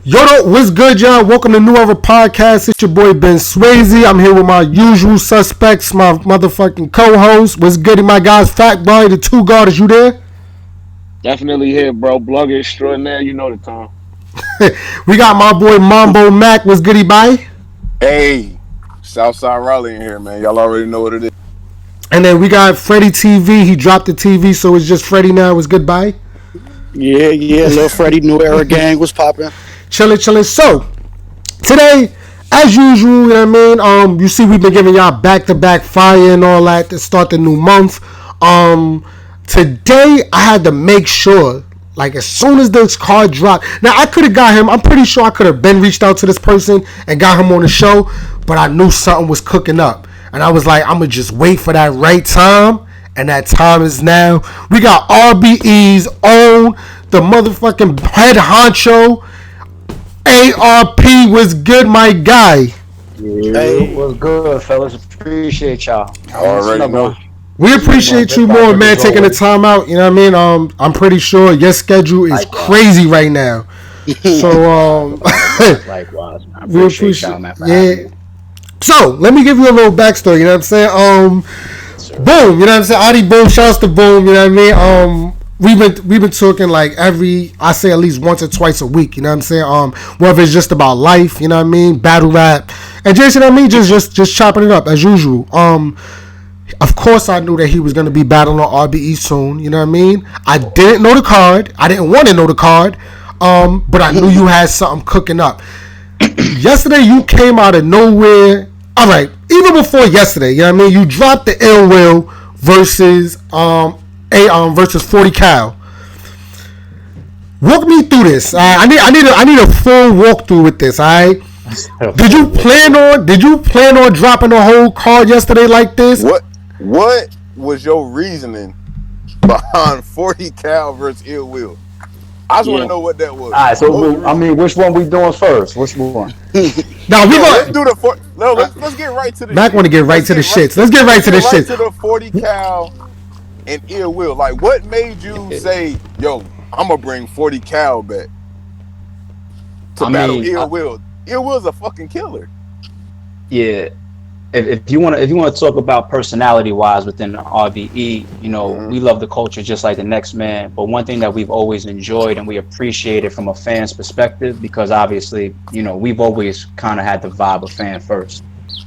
What's good, y'all? Welcome to New Era Podcast. It's your boy Ben Swayze. I'm here with my usual suspects, my motherfucking co-host. What's good, my guys? Fat Boy, the two guard, is you there? Definitely here, bro. Blogger extraordinaire. You know the time. We got my boy Mambo Mac. What's goody, bye? Hey, Southside Raleigh in here, man. Y'all already know what it is. And then we got Freddie TV. He dropped the TV, so it's just Freddie now. What's good, bye? Yeah, little Freddie, New Era gang was popping. Chillin'. So, today, as usual, you know what I mean? You see we've been giving y'all back-to-back fire and all that to start the new month. Today, I had to make sure, like, as soon as this card dropped. Now, I could have got him. I'm pretty sure I could have been reached out to this person and got him on the show, but I knew something was cooking up. And I was like, I'm going to just wait for that right time. And that time is now. We got RBE's own, the motherfucking head honcho, ARP. Was good, my guy. Hey, what's good, fellas? Appreciate y'all. Already know. We appreciate you more, man, taking the time out. You know what I mean? I'm pretty sure your schedule is crazy right now. So, likewise, man. We appreciate y'all, man. Yeah. So, let me give you a little backstory. You know what I'm saying? Boom. You know what I'm saying? Adi Boom. Shouts to Boom. You know what I mean? We've been talking like I say at least once or twice a week, you know what I'm saying? Whether it's just about life, you know what I mean, battle rap, and Jason and me just chopping it up as usual. Of course I knew that he was gonna be battling on RBE soon, you know what I mean? I didn't know the card. I didn't want to know the card, but I knew you had something cooking up. Yesterday you came out of nowhere. All right, even before yesterday, you know what I mean? You dropped the Ill Will versus versus 40 Cal. Walk me through this. I need a full walkthrough with this. All right. Did you plan on dropping the whole card yesterday like this? What was your reasoning behind 40 Cal versus Ill Will? I just want to know what that was. All right, so which one we doing first? Which one? Now let's do the let's get right to the. Mac want to get right to the shits. Let's get right to the shits. To the 40 Cal and Ill Will. Like, what made you say, "Yo, I'm gonna bring 40 Cal back to battle Ill Will"? Ill Will's a fucking killer. Yeah. If you want to talk about personality wise within the RBE, you know, we love the culture just like the next man. But one thing that we've always enjoyed and we appreciate it from a fan's perspective, because obviously, you know, we've always kind of had the vibe of fan first.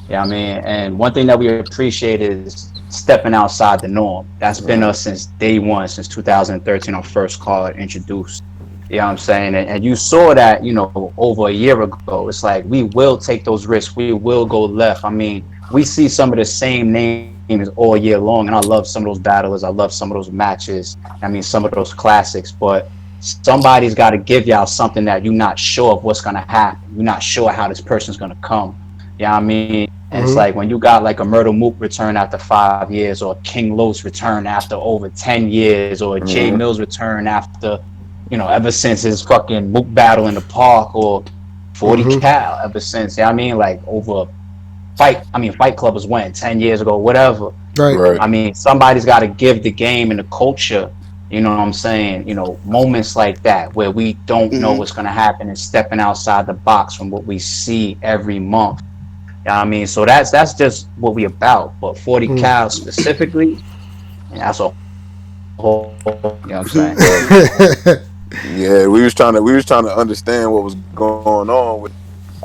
Yeah, I mean, and one thing that we appreciate is stepping outside the norm. That's been us since day one, since 2013, our first card introduced. You know what I'm saying? And you saw that, you know, over a year ago. It's like, we will take those risks. We will go left. I mean, we see some of the same names all year long, and I love some of those battlers. I love some of those matches. I mean, some of those classics, but somebody's got to give y'all something that you're not sure of what's going to happen. You're not sure how this person's going to come. You know what I mean? And it's like when you got like a Murder Mook return after 5 years, or King Los return after over 10 years, or Jay Mills return after, you know, ever since his fucking Mook battle in the park, or 40 Cal ever since, you know what I mean? Like over Fight Club was when 10 years ago, whatever. Right. I mean, somebody's got to give the game and the culture, you know what I'm saying, you know, moments like that where we don't know what's going to happen, and stepping outside the box from what we see every month. You know what I mean? So that's just what we about. But 40 Cal specifically, that's a whole, you know what I'm saying? Yeah, we was trying to understand what was going on with.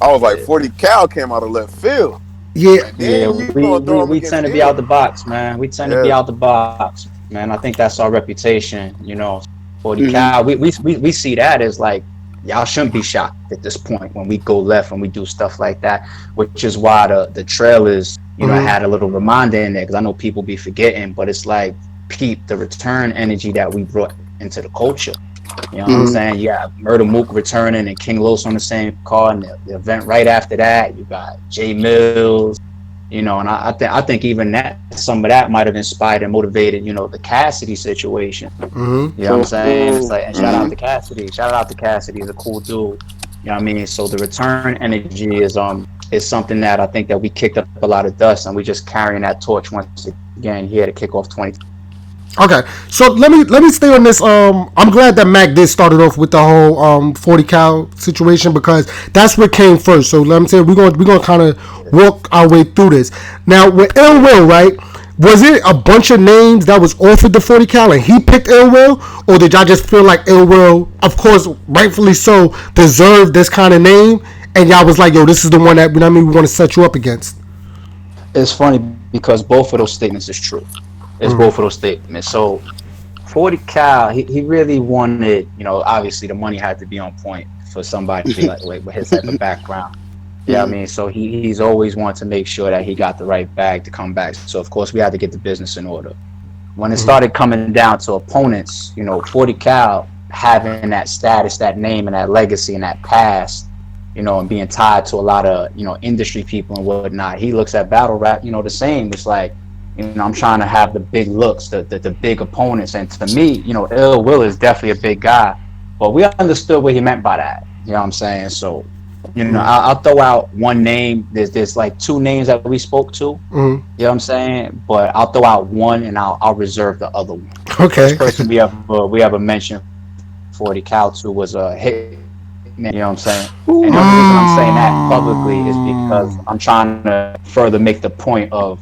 I was like, 40 Cal came out of left field. Yeah, we tend to be out the box, man. We tend to be out the box, man. I think that's our reputation, you know. 40 Cal, we see that as like, y'all shouldn't be shocked at this point when we go left and we do stuff like that, which is why the trailers, you know, had a little reminder in there, because I know people be forgetting, but it's like, peep the return energy that we brought into the culture. You know what I'm saying? You got Murder Mook returning and King Los on the same card, and the event right after that, you got Jay Mills, you know, and I think even that, some of that might have inspired and motivated, you know, the Cassidy situation. You know what I'm saying? It's like, and shout out to Cassidy. He's a cool dude. You know what I mean? So the return energy is something that I think that we kicked up a lot of dust, and we just carrying that torch once again here to kick off 20. Okay, so let me stay on this. I'm glad that Mac did start it off with the whole 40 cal situation because that's what came first. So let me say we're gonna kind of walk our way through this. Now with Ill Will, right? Was it a bunch of names that was offered the 40 cal and he picked Ill Will, or did y'all just feel like Ill Will, of course, rightfully so, deserved this kind of name, and y'all was like, yo, this is the one that we want to set you up against? It's funny because both of those statements is true. It's both of those statements. So 40 Cal, he really wanted, obviously the money had to be on point for somebody like with his type of background. Yeah, I mean, so he's always wanted to make sure that he got the right bag to come back. So of course we had to get the business in order. When it started coming down to opponents, 40 Cal having that status, that name, and that legacy and that past, and being tied to a lot of, industry people and whatnot, he looks at battle rap, the same. It's like, I'm trying to have the big looks, the big opponents. And to me, Ill Will is definitely a big guy, but we understood what he meant by that. You know what I'm saying? So, I'll throw out one name. There's like two names that we spoke to. You know what I'm saying? But I'll throw out one and I'll reserve the other one. Okay. First person we have a mention 40 Cal to was a hit. You know what I'm saying? And the only reason I'm saying that publicly is because I'm trying to further make the point of,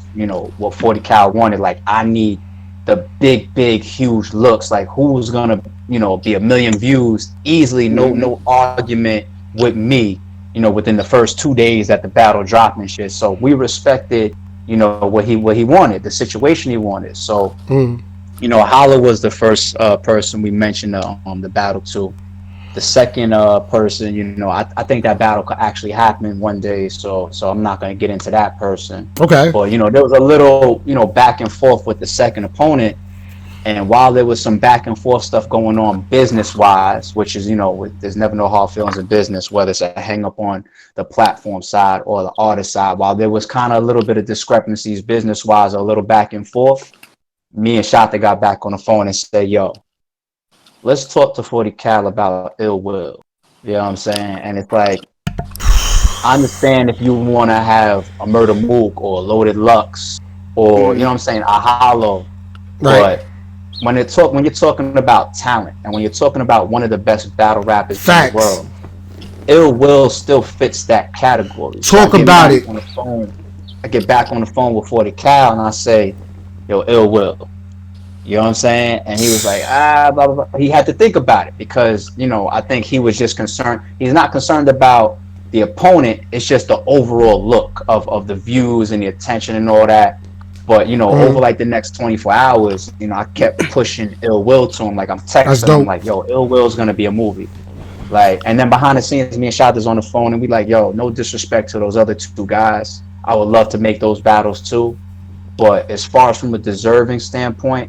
what 40 Cal wanted. Like, I need the big, huge looks. Like, who's gonna, be a million views easily? No argument with me. Within the first 2 days that the battle dropped and shit. So we respected, what he wanted, the situation he wanted. So, Holla was the first person we mentioned the battle to. The second person, I think that battle could actually happen one day, so I'm not going to get into that person. Okay. But, there was a little, back and forth with the second opponent. And while there was some back and forth stuff going on business-wise, which is, there's never no hard feelings in business, whether it's a hang-up on the platform side or the artist side, while there was kind of a little bit of discrepancies business-wise, a little back and forth, me and Shata got back on the phone and said, yo, let's talk to 40 Cal about Ill Will. You know what I'm saying? And it's like, I understand if you want to have a Murder Mook or a Loaded Lux or, you know what I'm saying, a Hollow. Right. But when you're talking about talent and when you're talking about one of the best battle rappers in the world, Ill Will still fits that category. Talk about it. I get back on the phone with 40 Cal and I say, yo, Ill Will. You know what I'm saying? And he was like, blah, blah, blah. He had to think about it because, I think he was just concerned. He's not concerned about the opponent. It's just the overall look of the views and the attention and all that. But, over like the next 24 hours, I kept pushing Ill Will to him. Like, I'm texting him like, yo, Ill Will's going to be a movie. Like, and then behind the scenes, me and Shata's on the phone and we like, yo, no disrespect to those other two guys. I would love to make those battles too. But as far as from a deserving standpoint,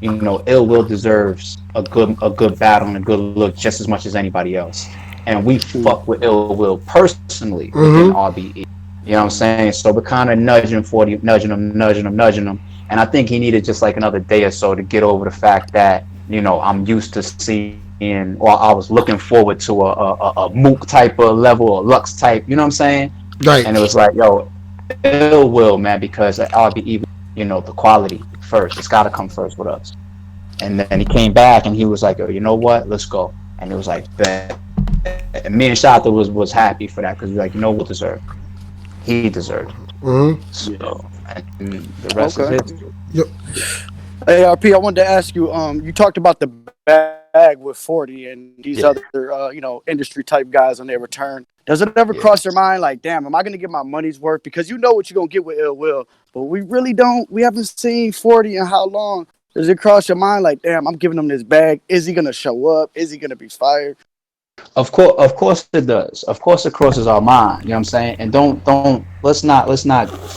Ill Will deserves a good battle and a good look just as much as anybody else. And we fuck with Ill Will personally within RBE. You know what I'm saying? So we're kind of nudging him. And I think he needed just like another day or so to get over the fact that, I'm used to seeing, or I was looking forward to a Mook type of level or Lux type, you know what I'm saying? Right. And it was like, yo, Ill Will, man, because at RBE, the quality first. It's got to come first with us. And then he came back and he was like, oh, you know what? Let's go. And it was like, bet. And me and Shata was happy for that because we're like, what deserved? He deserved it. So, and the rest is history. Yep. Hey, RP, I wanted to ask you, you talked about the bag with 40 and these other, industry type guys on their return. Does it ever cross your mind like, damn, am I going to get my money's worth? Because you know what you're going to get with Ill Will, but we really don't. We haven't seen 40 in how long. Does it cross your mind like, damn, I'm giving him this bag. Is he going to show up? Is he going to be fired? Of course it does. Of course it crosses our mind. You know what I'm saying? And let's not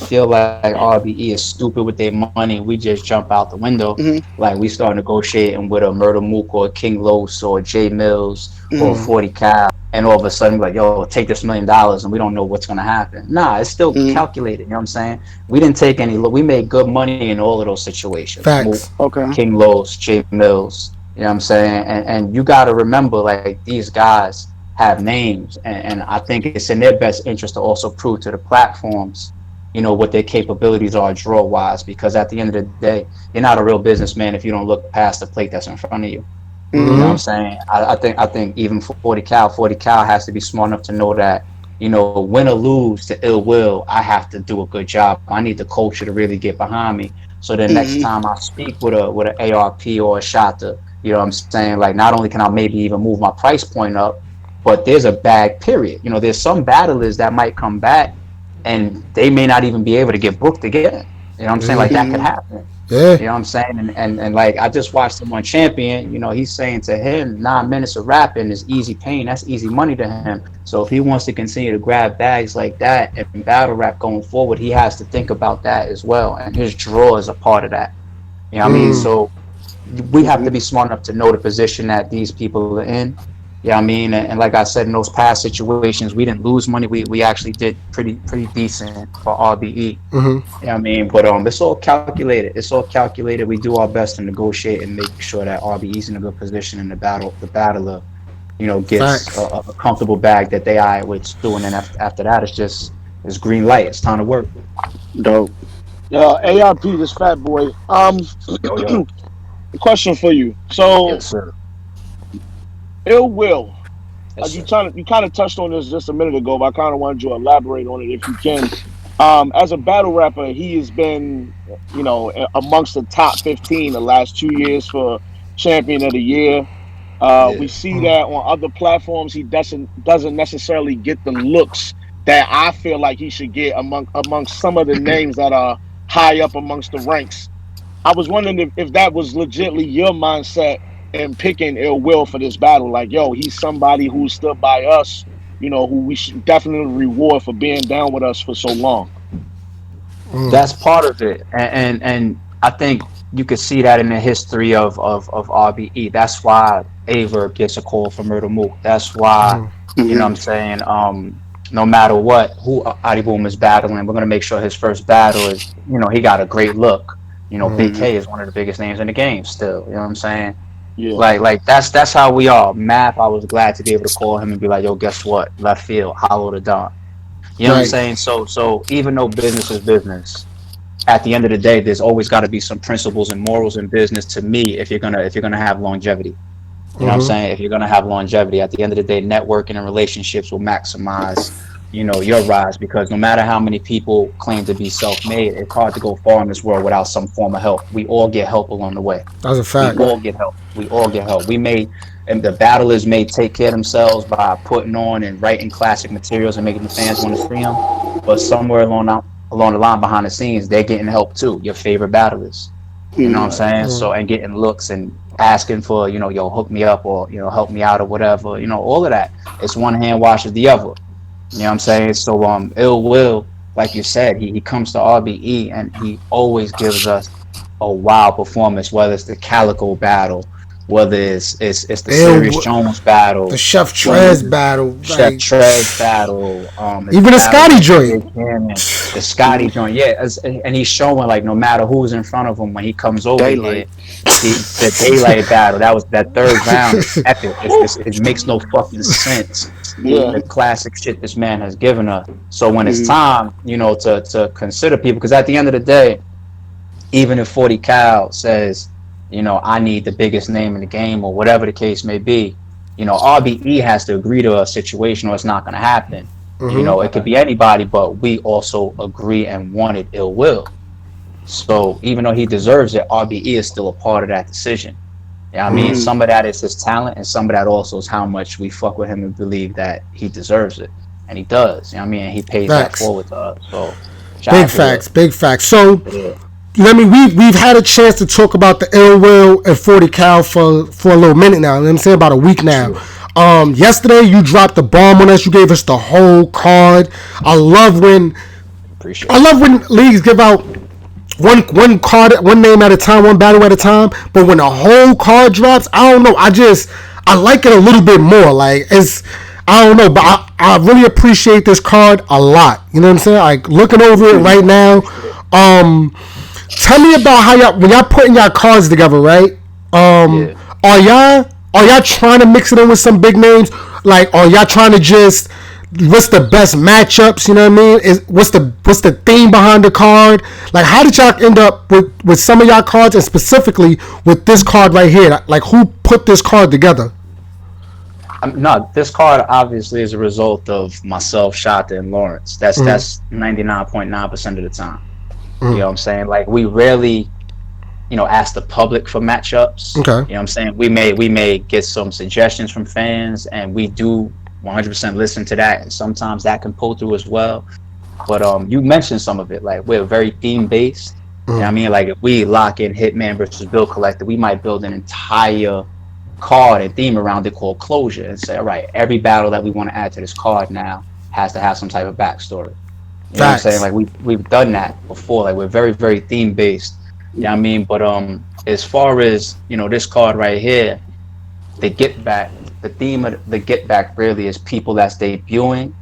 feel like RBE is stupid with their money. We just jump out the window. Like we start negotiating with a Murder Mook or a King Los or J Mills or 40 Cal. And all of a sudden, like, yo, take this $1 million and we don't know what's going to happen. Nah, it's still calculated. You know what I'm saying? We didn't take any. We made good money in all of those situations. Facts. Mook, King Los, J Mills. You know what I'm saying? And you got to remember, like, these guys have names. And I think it's in their best interest to also prove to the platforms what their capabilities are draw wise. Because at the end of the day, you're not a real businessman if you don't look past the plate that's in front of you. You know what I'm saying? I think even 40 Cal has to be smart enough to know that, win or lose to ill will, I have to do a good job. I need the culture to really get behind me. So the next time I speak with an ARP or a Shata, what I'm saying? Like, not only can I maybe even move my price point up, but there's a bag period. There's some battlers that might come back and they may not even be able to get booked again. You know what I'm saying? Like, that could happen. Yeah. You know what I'm saying? And like, I just watched him on Champion. He's saying to him, 9 minutes of rapping is easy pain. That's easy money to him. So if he wants to continue to grab bags like that and battle rap going forward, he has to think about that as well. And his draw is a part of that. You know what I mean? So we have to be smart enough to know the position that these people are in. Yeah, I mean, and like I said, in those past situations, we didn't lose money. We actually did pretty decent for RBE. Yeah, I mean, but it's all calculated. It's all calculated. We do our best to negotiate and make sure that RBE's in a good position in the battle. The battler, gets a comfortable bag that they eye with doing, and after that, it's green light. It's time to work. Dope. ARP, this fat boy. Question for you. So, yes, sir. Ill Will. Yes, You kind of touched on this just a minute ago, but I kind of wanted you to elaborate on it if you can. As a battle rapper, he has been, amongst the top 15 the last 2 years for Champion of the Year. We see that on other platforms. He doesn't necessarily get the looks that I feel like he should get amongst some of the names that are high up amongst the ranks. I was wondering if that was legitimately your mindset in picking Ill Will for this battle. Like, yo, he's somebody who stood by us, who we should definitely reward for being down with us for so long. That's part of it, and I think you could see that in the history of RBE. That's why A.WARD gets a call from Murder Mook. That's why, what I'm saying, no matter what, who Adi Boom is battling, we're going to make sure his first battle is, he got a great look. BIGG K is one of the biggest names in the game still. You know what I'm saying? Yeah. Like that's how we are. Math, I was glad to be able to call him and be like, yo, guess what? Left field, hollow the Don. You know what I'm saying? So even though business is business, at the end of the day, there's always got to be some principles and morals in business. To me, if you're gonna have longevity, you know what I'm saying? If you're gonna have longevity, at the end of the day, networking and relationships will maximize, your rise. Because no matter how many people claim to be self-made, it's hard to go far in this world without some form of help. We all get help along the way. That's a fact. We all get help. And the battlers may take care of themselves by putting on and writing classic materials and making the fans want to stream them. But somewhere along the line behind the scenes, they're getting help too. Your favorite battlers. You know what I'm saying? So, and getting looks and asking for, yo, hook me up or, help me out or whatever. All of that. It's one hand washes the other. You know what I'm saying? So, Ill Will, like you said, he comes to RBE and he always gives us a wild performance, whether it's the Calico battle, whether it's the Serious Jones battle, the Chef TREZ battle, TREZ battle, even the Scotty joint, the Scotty joint, yeah. And he's showing, like, no matter who's in front of him when he comes over here, the daylight battle, that third round is epic. It makes no fucking sense. Yeah. The classic shit this man has given us. So when it's time, to consider people, because at the end of the day, even if 40 Cal says, I need the biggest name in the game or whatever the case may be, RBE has to agree to a situation or it's not going to happen. It could be anybody, but we also agree and wanted Ill Will. So even though he deserves it, RBE is still a part of that decision. Yeah, I mean, some of that is his talent, and some of that also is how much we fuck with him and believe that he deserves it, and he does. You know what I mean? And he pays that forward to us. So big facts. So we've had a chance to talk about the Ill Will and 40 Cal for a little minute now. You know what I'm saying? About a week now. Yesterday you dropped the bomb on us. You gave us the whole card. I love when leagues give out one card, one name at a time, one battle at a time. But when a whole card drops, I don't know. I like it a little bit more. Like, I don't know, but I really appreciate this card a lot. You know what I'm saying? Like, looking over it right now. Tell me about how when y'all putting y'all cards together, right? Are y'all trying to mix it in with some big names? Like, are y'all trying to just what's the best matchups? You know what I mean? What's the theme behind the card? Like, how did y'all end up with some of y'all cards, and specifically with this card right here? Like, who put this card together? No, this card obviously is a result of myself, Shota, and Lawrence. That's 99.9% of the time. You know what I'm saying? Like, we rarely, ask the public for matchups. Okay. You know what I'm saying? We may get some suggestions from fans, and we do 100% listen to that, and sometimes that can pull through as well. But you mentioned some of it. Like, we're very theme based. You know what I mean? Like, if we lock in Hitman versus Bill Collector, we might build an entire card and theme around it called Closure, and say, all right, every battle that we want to add to this card now has to have some type of backstory. You know what I'm saying? Like, we've done that before. Like, we're very, very theme based. You know what I mean? But as far as, this card right here, the Getback, the theme of the Getback really is people that's debuting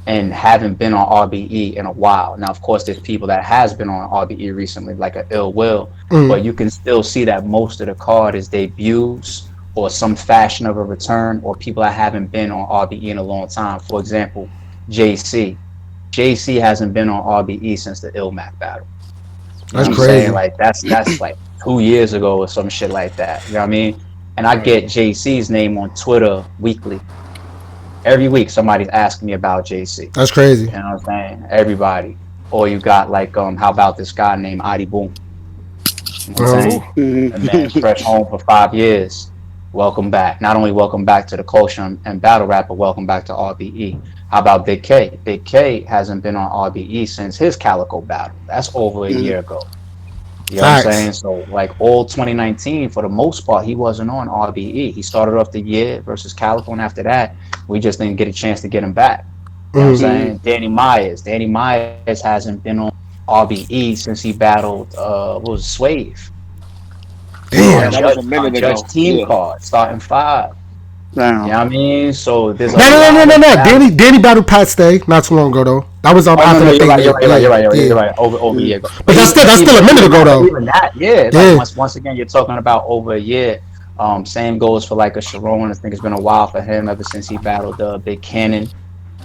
and haven't been on RBE in a while. Now, of course, there's people that has been on RBE recently, like a Ill Will, but you can still see that most of the card is debuts or some fashion of a return, or people that haven't been on RBE in a long time. For example, JC. JC hasn't been on RBE since the Ilmac battle. That's crazy. Like, that's like 2 years ago or some shit like that. You know what I mean? And I get JC's name on Twitter weekly. Every week somebody's asking me about JC. That's crazy. You know what I'm saying? Everybody. Or you got like, how about this guy named Adi Boom? You know what I'm saying? And man, fresh home for 5 years. Welcome back. Not only welcome back to the culture and battle rap, but welcome back to RBE. How about BIGG K? BIGG K hasn't been on RBE since his Calico battle. That's over a year ago. You know what I'm saying? So, like, all 2019, for the most part, he wasn't on RBE. He started off the year versus Calico, and after that, we just didn't get a chance to get him back. You know what I'm saying? Danny Myers hasn't been on RBE since he battled, what was it, Swave? Damn. That was a minute ago. Judge team card, starting 5. Damn. You know what I mean? So there's No. Danny battled Pat Stay not too long ago though. That was after the thing. You're right. Over a year ago. But that's still a minute ago though. Even that, like once again, you're talking about over a year. Same goes for like a CHARRON. I think it's been a while for him ever since he battled Big Cannon.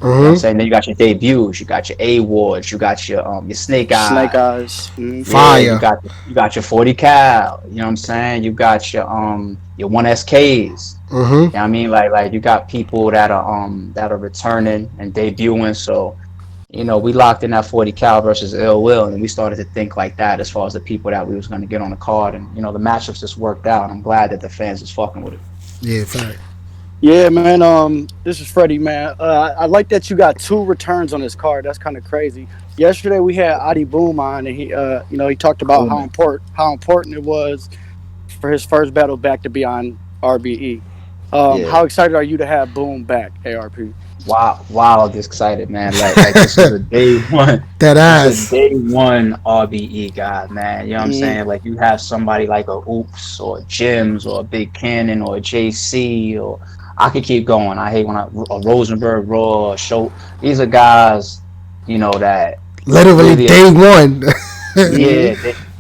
You know what I'm saying? Then you got your debuts, you got your A.WARDs, you got your Snake Eyes. Fire. You got your 40 cal. You know what I'm saying? You got your 1SKs. You know what I mean? Like you got people that are returning and debuting. So, we locked in that 40 cal versus Ill Will, and we started to think like that as far as the people that we was going to get on the card, and the matchups just worked out. I'm glad that the fans is fucking with it. Yeah, fact. Yeah, man. This is Freddie, man. I like that you got 2 returns on this card. That's kind of crazy. Yesterday we had Adi Boom on, and he, he talked about how important it was for his first battle back to be on RBE. How excited are you to have Boom back, ARP? Wow, excited, man. Like this is a day one. This is a day one RBE guy, man. You know what I'm saying? Like, you have somebody like a OOOPS or Jims or a Big Cannon or a JC, or I could keep going. I hate when a Rosenberg Raw or Show. These are guys, that literally day one.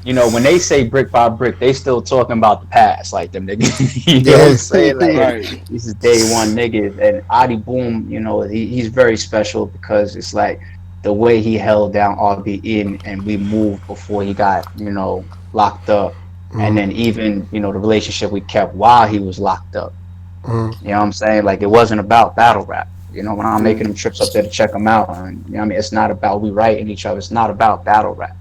When they say brick by brick, they still talking about the past, like them niggas. You know what I'm saying? Like, this is day one niggas. And Adi Boom, he's very special because it's like the way he held down RBE and we moved before he got, locked up. And then even, the relationship we kept while he was locked up. You know what I'm saying? Like, it wasn't about battle rap. When I'm making them trips up there to check them out. And, it's not about we writing each other. It's not about battle rap.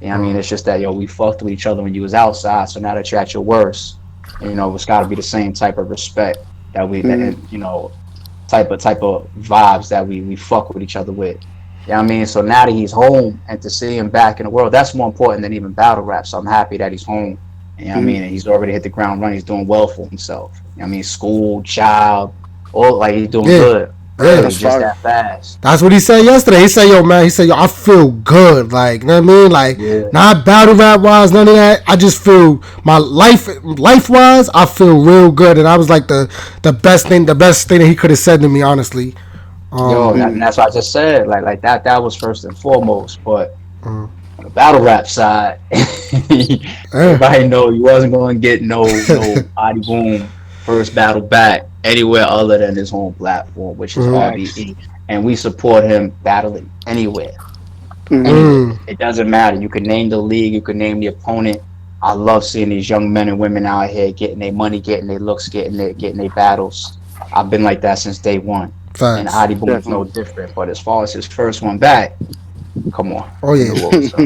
You know what I mean? It's just that, we fucked with each other when you was outside. So now that you're at your worst, it's got to be the same type of respect that we, type of vibes that we fuck with each other with. You know what I mean? So now that he's home and to see him back in the world, that's more important than even battle rap. So I'm happy that he's home. You know what I mean? And he's already hit the ground running. He's doing well for himself. You know what I mean? School, child, all, like, he's doing good. Yeah, just that fast. That's what he said yesterday. He said, yo, I feel good. Like, you know what I mean? Like, not battle rap wise, none of that. I just feel my life wise, I feel real good. And I was like the best thing that he could have said to me, honestly. And that's what I just said. Like that was first and foremost. But on the battle rap side, everybody know you wasn't going to get no Adi Boom first battle back anywhere other than his home platform, which is Facts. RBE, and we support him battling anywhere, anywhere. Mm. It doesn't matter. You can name the league, you can name the opponent. I love seeing these young men and women out here getting their money, getting their looks, getting their battles. I've been like that since day one, and Facts. Adi Boom's no Definitely. different. But as far as his first one back, come on, Oh you yeah. knew what was up.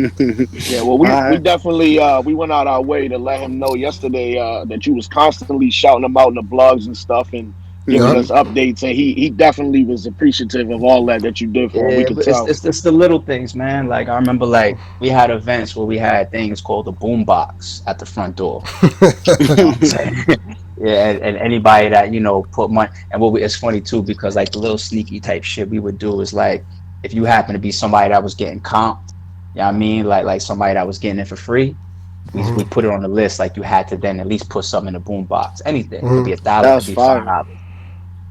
Yeah, well, All we right. definitely we went out our way to let him know yesterday that you was constantly shouting him out in the blogs and stuff and giving Yep. us updates, and he definitely was appreciative of all that you did for him. We Yeah, could but it's, tell. it's it's the little things, man. Like I remember, like we had events where we had things called the boom box at the front door. You know what I'm saying? Yeah, and anybody that put money, and it's funny too because like the little sneaky type shit we would do is like if you happen to be somebody that was getting comped, you know what I mean, like somebody that was getting it for free, we put it on the list. Like you had to then at least put something in the boom box. Anything, it could be $1, it could That's be five fire. dollars.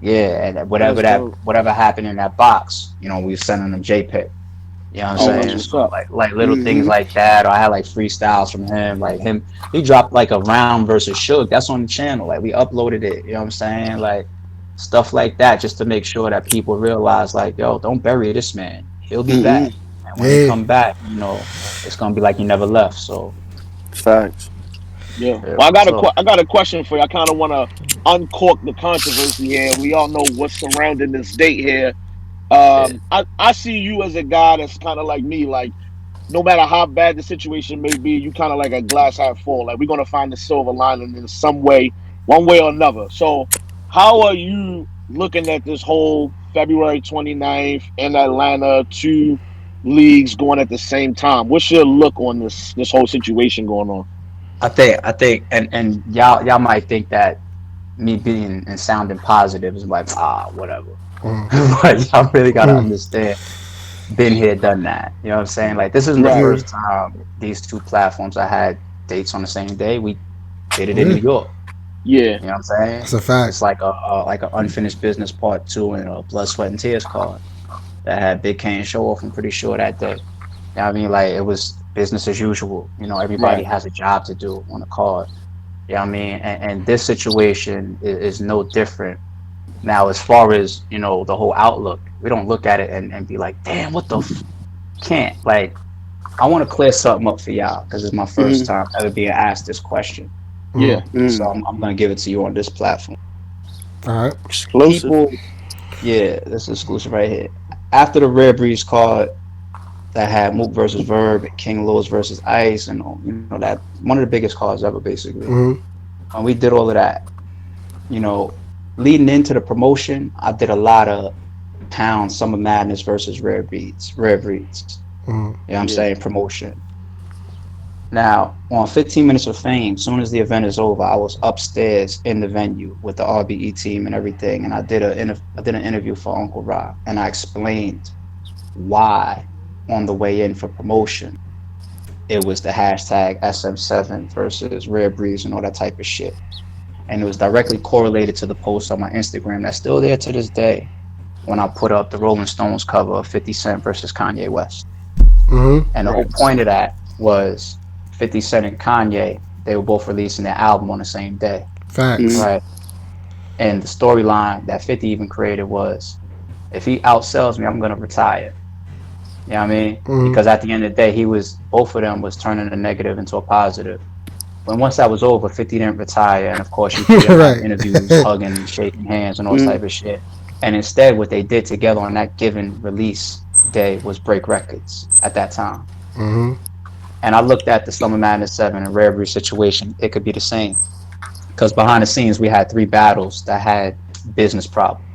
Yeah, and That's dope. whatever happened in that box, we were sending them JPEG. You know what I'm Oh, that's saying? what's So up. like little things Mm-hmm. like that, or I had like freestyles from him. Like he dropped like a round versus Suge. That's on the channel. Like we uploaded it. You know what I'm saying? Like stuff like that, just to make sure that people realize, like, yo, don't bury this man. He'll be back, Mm-hmm. and when he Yeah. come back, it's gonna be like he never left. So Facts. Yeah. yeah, Well, what's up? I got a question for you. I kind of want to uncork the controversy here. We all know what's surrounding this date here. Yeah, I see you as a guy that's kind of like me. Like no matter how bad the situation may be, you kind of like a glass half full. Like we're gonna find the silver lining in some way, one way or another. So, how are you looking at this whole February 29th in Atlanta, two leagues going at the same time? What's your look on this whole situation going on? I think, and y'all might think that me being and sounding positive is like whatever, but y'all really gotta understand. Been here, done that. You know what I'm saying? Like this isn't the Right. first time these two platforms I had dates on the same day. We did it in Yeah. New York. Yeah. You know what I'm saying? That's a fact. It's like a unfinished business part two and a blood, sweat, and tears card that had Big K and Show Off. I'm pretty sure that day. You know what I mean? Like it was business as usual. Everybody Right. has a job to do on a card. You know what I mean? And this situation is no different. Now, as far as the whole outlook, we don't look at it and be like, damn, what the can't like. I want to clear something up for y'all because it's my first Mm-hmm. time ever being asked this question. Yeah. So Mm. I'm going to give it to you on this platform. All right. Exclusive. People, yeah, this is exclusive right here. After the Rare Breeze card that had Mook versus Verb, King Lewis versus Ice, and that one of the biggest cards ever, basically. And we did all of that. You know, leading into the promotion, I did a lot of Pound Summer Madness versus Rare Breeds. You know what I'm Yeah. saying? Promotion. Now, on 15 Minutes of Fame, soon as the event is over, I was upstairs in the venue with the RBE team and everything, and I did an interview for Uncle Rob, and I explained why on the way in for promotion it was the hashtag SM7 versus Rare Breeze and all that type of shit, and it was directly correlated to the post on my Instagram that's still there to this day when I put up the Rolling Stones cover of 50 Cent versus Kanye West. And the whole Right. point of that was 50 Cent and Kanye, they were both releasing their album on the same day, Facts. right? And the storyline that 50 even created was if he outsells me, I'm going to retire. You know what I mean? Because at the end of the day, both of them was turning a negative into a positive. When once that was over, 50 didn't retire. And of course, you see them having Right. interviews, hugging and shaking hands and all Mm. type of shit. And instead, what they did together on that given release day was break records at that time. And I looked at the Summer Madness 7 and Rare Breed situation. It could be the same. Because behind the scenes, we had three battles that had business problems.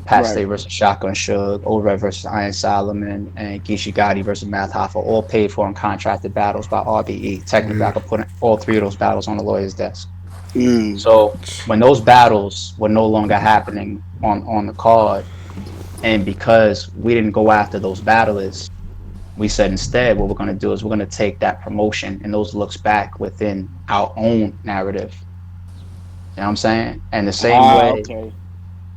Pat Right. Stay versus Shotgun Suge, Old versus Iron Solomon, and Geechee Gotti versus Math Hoffa, all paid for and contracted battles by RBE. Technically, I could put all three of those battles on the lawyer's desk. Mm. So when those battles were no longer happening on the card, and because we didn't go after those battlers, we said instead what we're going to do is we're going to take that promotion and those looks back within our own narrative. You know what I'm saying? And the same Ah, way, okay.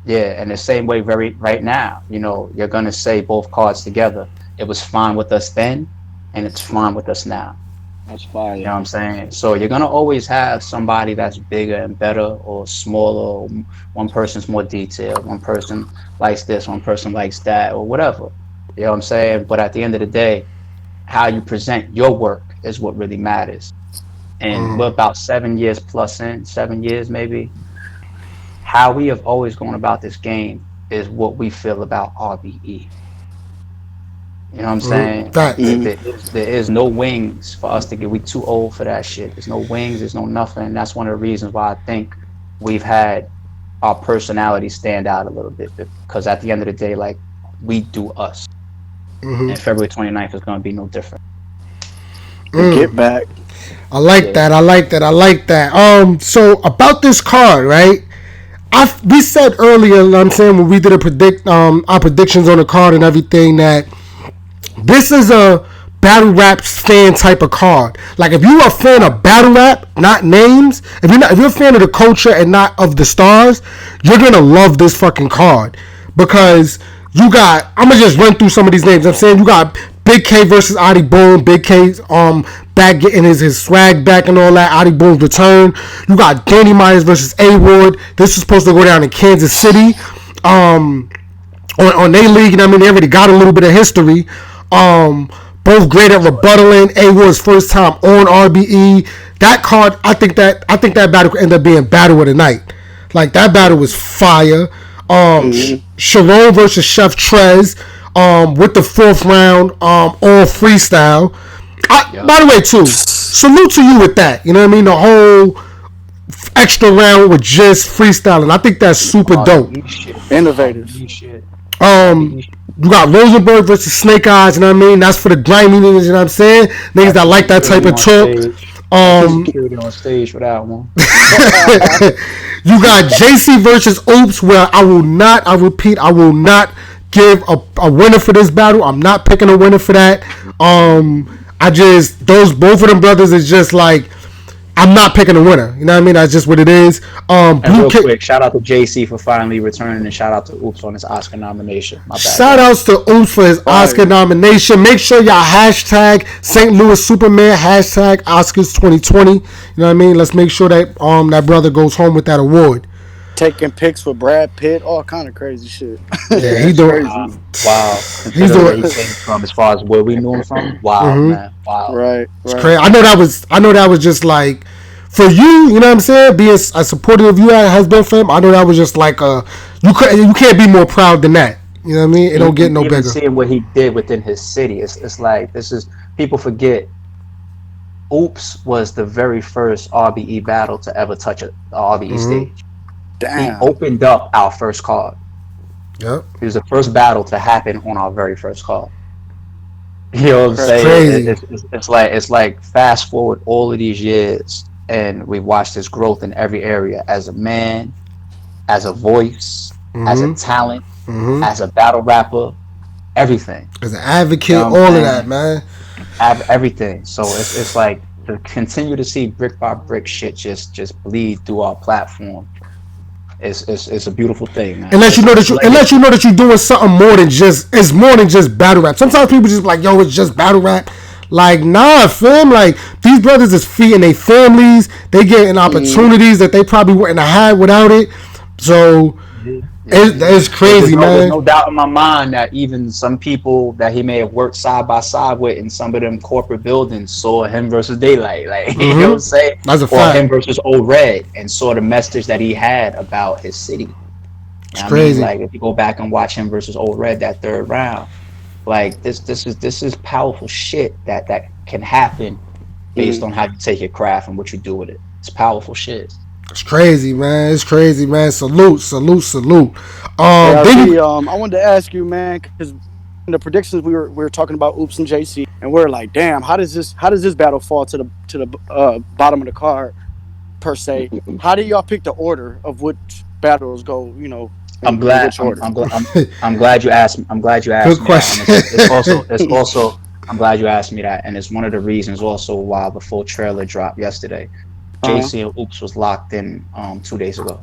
yeah, and the same way very right now, you're going to say both cards together. It was fine with us then, and it's fine with us now. That's You fire. know what I'm saying? So you're gonna always have somebody that's bigger and better or smaller. Or one person's more detailed. One person likes this. One person likes that, or whatever. You know what I'm saying? But at the end of the day, how you present your work is what really matters. And we're about 7 years plus in, 7 years maybe. How we have always gone about this game is what we feel about RBE. You know what I'm saying? Like Facts. there is no wings for us to get. We too old for that shit. There's no wings. There's no nothing. And that's one of the reasons why I think we've had our personality stand out a little bit, because at the end of the day, like, we do us. And February 29th is gonna be no different. The Get Back. I like that. I like that. I like that. So about this card, right? We said earlier, you know what I'm saying, when we did our predictions on the card and everything, that this is a battle rap fan type of card. Like, if you're a fan of battle rap, not names, if you're a fan of the culture and not of the stars, you're gonna love this fucking card, because you got, I'm gonna just run through some of these names. I'm saying you got BIGG K versus Adi Boom. BIGG K's back getting his swag back and all that. Adi Boom's return. You got Danny Myers versus A.WARD. This is supposed to go down in Kansas City. On their league, you know what I mean? They already got a little bit of history. Both great at rebuttaling. A.WARD's first time on RBE. That card, I think that battle could end up being battle of the night. Like, that battle was fire. CHARRON versus Chef TREZ, with the 4th round, all freestyle. By the way, too, salute to you with that. You know what I mean? The whole extra round with just freestyling. I think that's super dope. Innovative. You got Rosenberg versus Snake Eyes, you know what I mean? That's for the grimy niggas, you know what I'm saying? Niggas that like that type of talk. Security on stage for that one. You got JC versus OOOPS, where I will not give a winner for this battle. I'm not picking a winner for that. Both of them brothers is just like, I'm not picking a winner. You know what I mean? That's just what it is. And real quick, shout out to JC for finally returning, and shout out to OOOPS on his Oscar nomination. My bad. Shout outs to OOOPS for his Oscar nomination. Make sure y'all hashtag St. Louis Superman, hashtag Oscars 2020. You know what I mean? Let's make sure that that brother goes home with that award. Taking pics with Brad Pitt, all kind of crazy shit. Yeah, he doing wow. He's doing where he came from, as far as where we knew him from. Wow, man. Wow. Right. It's crazy. I know that was just like, for you, you know what I'm saying, being as supportive of you has been for him. I know that was just like you can't be more proud than that. You know what I mean? It don't get no bigger. Seeing what he did within his city, it's like, this is, people forget, OOOPS was the very first RBE battle to ever touch a RBE stage. Damn. He opened up our first card. Yep. It was the first battle to happen on our very first card. You know what I'm saying? Crazy. It's like fast forward all of these years, and we've watched his growth in every area, as a man, as a voice, as a talent, as a battle rapper, everything. As an advocate, you know all of that, man. Everything. So it's like, to continue to see brick by brick shit just bleed through our platform. It's a beautiful thing, man. Unless you know that you're doing something more than just battle rap. Sometimes people just like, yo, it's just battle rap. Like, nah, fam. Like, these brothers is feeding their families. They getting opportunities that they probably wouldn't have had without it. So it's crazy, man. There's no doubt in my mind that even some people that he may have worked side by side with in some of them corporate buildings saw him versus Daylight, like, you know what I'm saying? That's a fact. Or him versus O-Red, and saw the message that he had about his city. It's crazy. Like, if you go back and watch him versus O-Red, that 3rd round, like, this is powerful shit that can happen based on how you take your craft and what you do with it. It's powerful shit. It's crazy, man. Salute. I wanted to ask you, man, because in the predictions we were talking about OOOPS and JC, and we're like, damn, how does this battle fall to the bottom of the card per se? How do y'all pick the order of which battles go? You know, I'm glad you asked me. Good question. It's also I'm glad you asked me that, and it's one of the reasons also why the full trailer dropped yesterday. JC and OOOPS was locked in 2 days ago.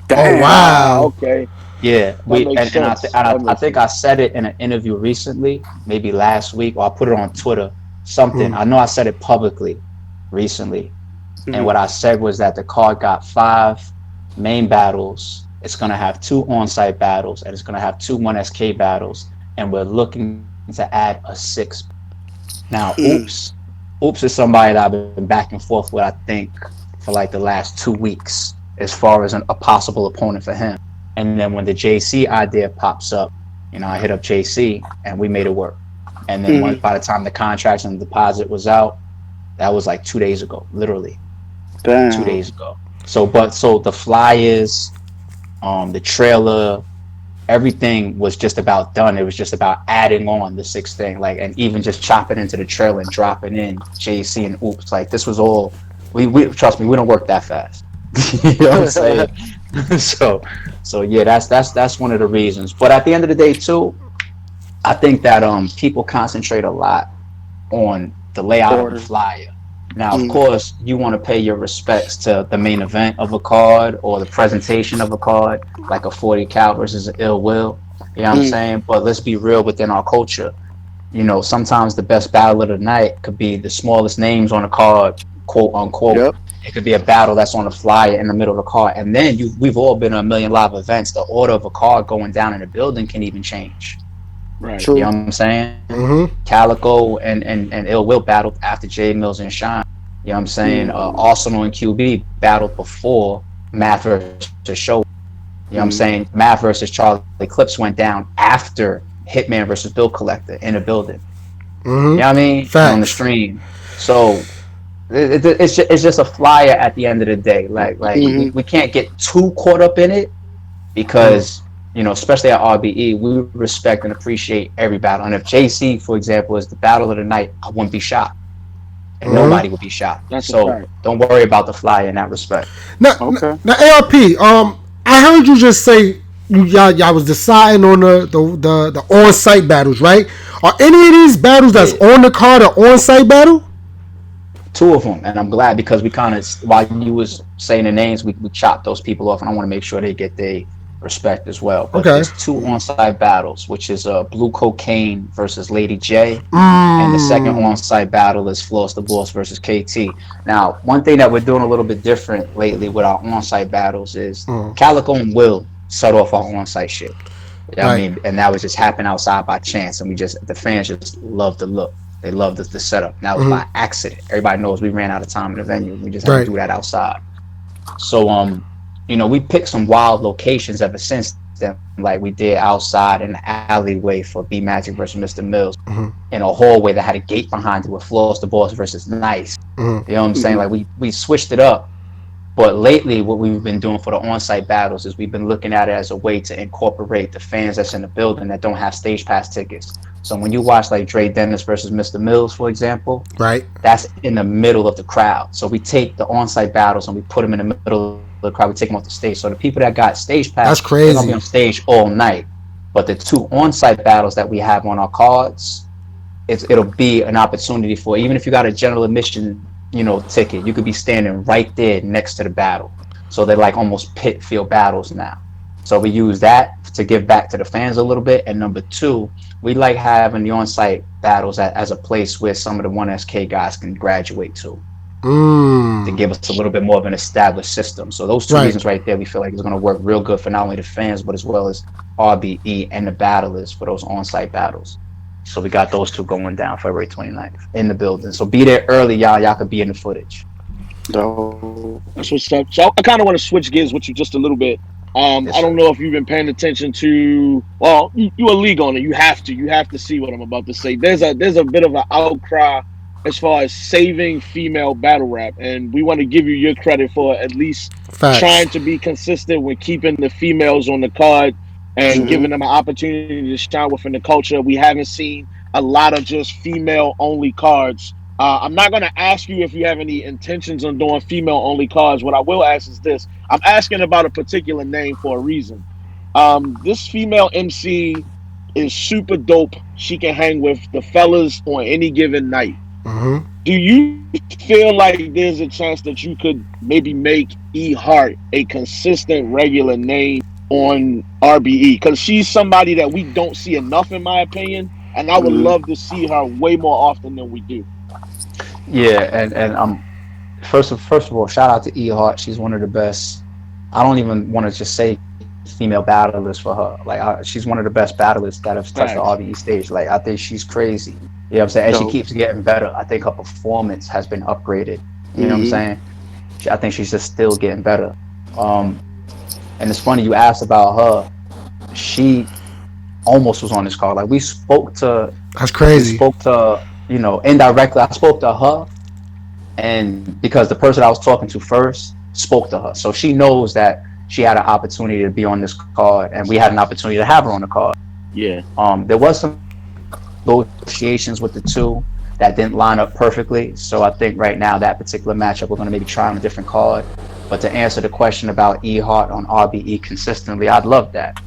Damn. Oh wow. Okay. Yeah, I think I said it in an interview recently, maybe last week, or I put it on Twitter. something. I know I said it publicly recently, and what I said was that the card got 5 main battles. It's gonna have 2 on-site battles, and it's gonna have 2 1SK battles, and we're looking to add a 6th. Now, Oops is somebody that I've been back and forth with, I think, for like the last 2 weeks, as far as a possible opponent for him. And then when the JC idea pops up, you know, I hit up JC and we made it work. And then by the time the contracts and the deposit was out, that was like 2 days ago, literally. Damn. 2 days ago. So the flyers, the trailer, everything was just about done. It was just about adding on the 6th thing, like, and even just chopping into the trailer and dropping in JC and Oops. Like, this was all. We trust me, we don't work that fast. You know what I'm saying? so yeah, that's one of the reasons. But at the end of the day, too, I think that people concentrate a lot on the layout of the flyer. Now, of course, you want to pay your respects to the main event of a card or the presentation of a card, like a 40 cal versus an Ill Will. You know what I'm saying? But let's be real within our culture. You know, sometimes the best battle of the night could be the smallest names on a card, quote unquote. Yep. It could be a battle that's on a flyer in the middle of the card. And then we've all been to a million live events. The order of a card going down in the building can even change. Right. True. You know what I'm saying? Calico and Ill Will battled after J Mills and Shine. You know what I'm saying? Arsenal and QB battled before Math versus Show. You know what I'm saying? Math versus Charlie Clips went down after Hitman versus Bill Collector in a building. You know what I mean? On the stream. So it's just a flyer at the end of the day. Like we can't get too caught up in it because you know, especially at RBE, we respect and appreciate every battle. And if JC, for example, is the battle of the night, I wouldn't be shocked. And nobody would be shocked. So don't worry about the flyer in that respect. Now, ARP, I heard you just say y'all was deciding on the on-site battles, right? Are any of these battles that's on the card an on-site battle? 2 of them, and I'm glad because we kind of, while you was saying the names, we chopped those people off, and I want to make sure they get their respect as well. But there's 2 on-site battles, which is Blue Cocaine versus Lady J, and the second on-site battle is Floss the Boss versus KT. Now, one thing that we're doing a little bit different lately with our on-site battles is Calico and Will set off our on-site shit. You know what I mean? And that was just happened outside by chance, and the fans just loved the look. They loved the setup. Now it was by accident. Everybody knows we ran out of time in the venue. We just had to do that outside. So you know, we picked some wild locations ever since then, like we did outside in the alleyway for B Magic versus Mr. Mills, in a hallway that had a gate behind it with Floss the Boss versus Nice. You know what I'm saying? Like we switched it up. But lately, what we've been doing for the on-site battles is we've been looking at it as a way to incorporate the fans that's in the building that don't have stage pass tickets. So when you watch like Dre Dennis versus Mr. Mills, for example, that's in the middle of the crowd. So we take the on-site battles and we put them in the middle of the crowd. We take them off the stage. So the people that got stage pass, that's crazy. They're gonna be on stage all night. But the 2 on-site battles that we have on our cards, it'll be an opportunity for, even if you got a general admission, you know, ticket, you could be standing right there next to the battle. So they're like almost pit field battles now. So we use that to give back to the fans a little bit. And number 2, we like having the on-site battles as a place where some of the 1SK guys can graduate to give us a little bit more of an established system. So those 2 reasons right there, we feel like it's going to work real good for not only the fans, but as well as RBE and the battlers for those on-site battles. So we got those 2 going down February 29th in the building. So be there early, y'all. Y'all could be in the footage. That's what's up. So I kind of want to switch gears with you just a little bit. I don't know if you've been paying attention to. Well, you a league owner. You have to see what I'm about to say. There's a bit of an outcry as far as saving female battle rap, and we want to give you your credit for at least trying to be consistent with keeping the females on the card and giving them an opportunity to shine within the culture. We haven't seen a lot of just female-only cards. I'm not going to ask you if you have any intentions on doing female-only cards. What I will ask is this. I'm asking about a particular name for a reason. This female MC is super dope. She can hang with the fellas on any given night. Do you feel like there's a chance that you could maybe make E Hart a consistent, regular name on RBE? Because she's somebody that we don't see enough, in my opinion, and I would love to see her way more often than we do. Yeah, and first of all, shout out to E Hart. She's one of the best. I don't even want to just say female battlers for her. Like she's one of the best battlers that have touched the Facts. RBE stage. Like I think she's crazy. You know what I'm saying? And she Dope. keeps getting better. I think her performance has been upgraded. You know what I'm Mm-hmm. saying? I think she's just still getting better. Um, and it's funny you asked about her. She almost was on this card. Like That's we crazy. spoke to, indirectly. I spoke to her, and because the person I was talking to first spoke to her, so she knows that she had an opportunity to be on this card, and we had an opportunity to have her on the card. Yeah. There was some negotiations with the two that didn't line up perfectly, so I think right now that particular matchup we're going to maybe try on a different card. But to answer the question about E Hart on RBE consistently, I'd love that.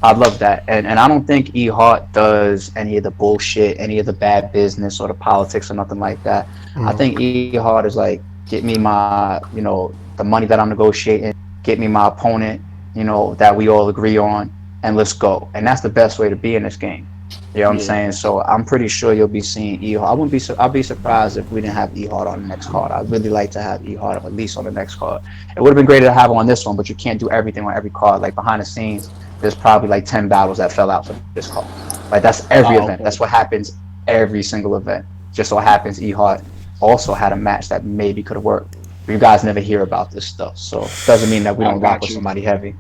I'd love that. And I don't think E Hart does any of the bullshit, any of the bad business or the politics or nothing like that. I think E Hart is like, get me my, the money that I'm negotiating, get me my opponent, that we all agree on, and let's go. And that's the best way to be in this game. You know what I'm saying? So I'm pretty sure you'll be seeing E Hart. I'd be surprised if we didn't have E Hart on the next card. I'd really like to have E Hart at least on the next card. It would have been great to have on this one, but you can't do everything on every card. Like behind the scenes, there's probably like 10 battles that fell out for this card. Like that's every event. Okay. That's what happens every single event. Just so happens E Hart also had a match that maybe could have worked. But you guys never hear about this stuff, so it doesn't mean that we I don't rock got with you. somebody heavy.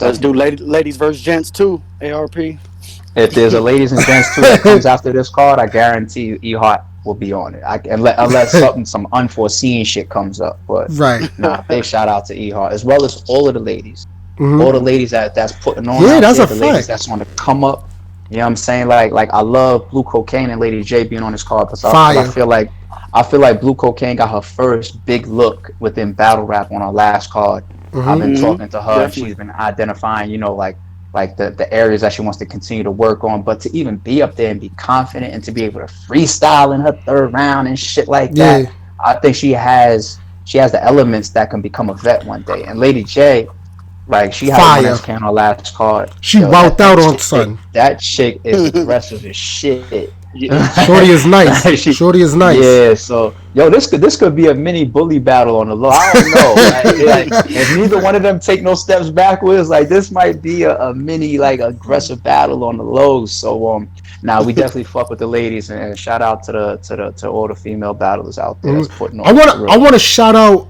Let's do ladies versus gents too. ARP. If there's a ladies and gents two that comes after this card, I guarantee you E Hart will be on it. Unless some unforeseen shit comes up. But Right. nah, big shout out to E Hart as well as all of the ladies. Mhm. All the ladies that's putting on. Yeah, out that's there, a the ladies fact. that's on the come up. You know what I'm saying? Like I love Blue Cocaine and Lady J being on this card because Fire. I feel like Blue Cocaine got her first big look within battle rap on her last card. I've been talking to her and she's been identifying, like the areas that she wants to continue to work on. But to even be up there and be confident and to be able to freestyle in her third round and shit like that, Yeah. I think she has the elements that can become a vet one day. And Lady J, like she had Fire. one SK on her last card. She Yo, wowed out on chick- son. That chick is aggressive as shit. Yeah. Shorty is nice. She- Shorty is nice. Yeah, so this could be a mini bully battle on the low. I don't know. Like, if neither one of them take no steps backwards, like this might be a mini like aggressive battle on the lows. So now we definitely fuck with the ladies and shout out to all the female battlers out there that's putting on. I want to shout out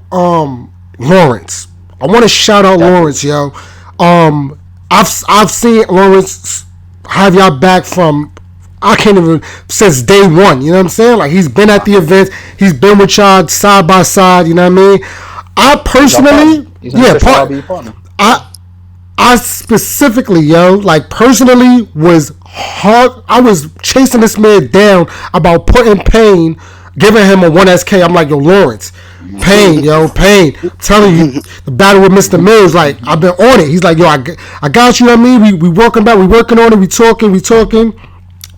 Lawrence. I want to shout out Lawrence, yo. I've seen Lawrence have y'all back from I can't even since day one. You know what I'm saying? Like he's been at the events. He's been with y'all side by side. You know what I mean? I personally, He's an official RBE partner. I specifically, yo, like personally was hard. I was chasing this man down about putting PAYNE, giving him a 1SK. I'm like, yo, Lawrence, PAYNE, yo, PAYNE. I'm telling you, the battle with Mr. Mills, like, I've been on it. He's like, yo, I got you, know what I mean? We working back, we working on it, we talking.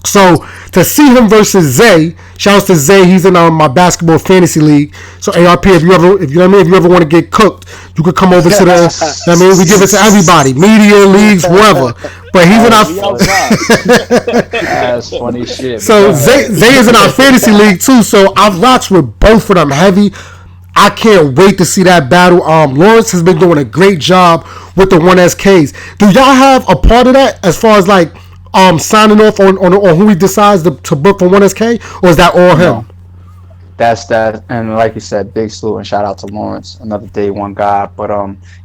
So to see him versus Zay, shouts to Zay, he's in my basketball fantasy league. So ARP, if you ever want to get cooked, you could come over to the. I mean, we give it to everybody, media, leagues, whoever. But he's in We our. outside. That's funny shit. So Zay is in our fantasy league too. So I've watched with both of them heavy. I can't wait to see that battle. Lawrence has been doing a great job with the 1SKs. Do y'all have a part of that as far as like signing off on who he decides to book for 1SK, or is that all him? No. That's that, and like you said, big salute and shout out to Lawrence, another day one guy. But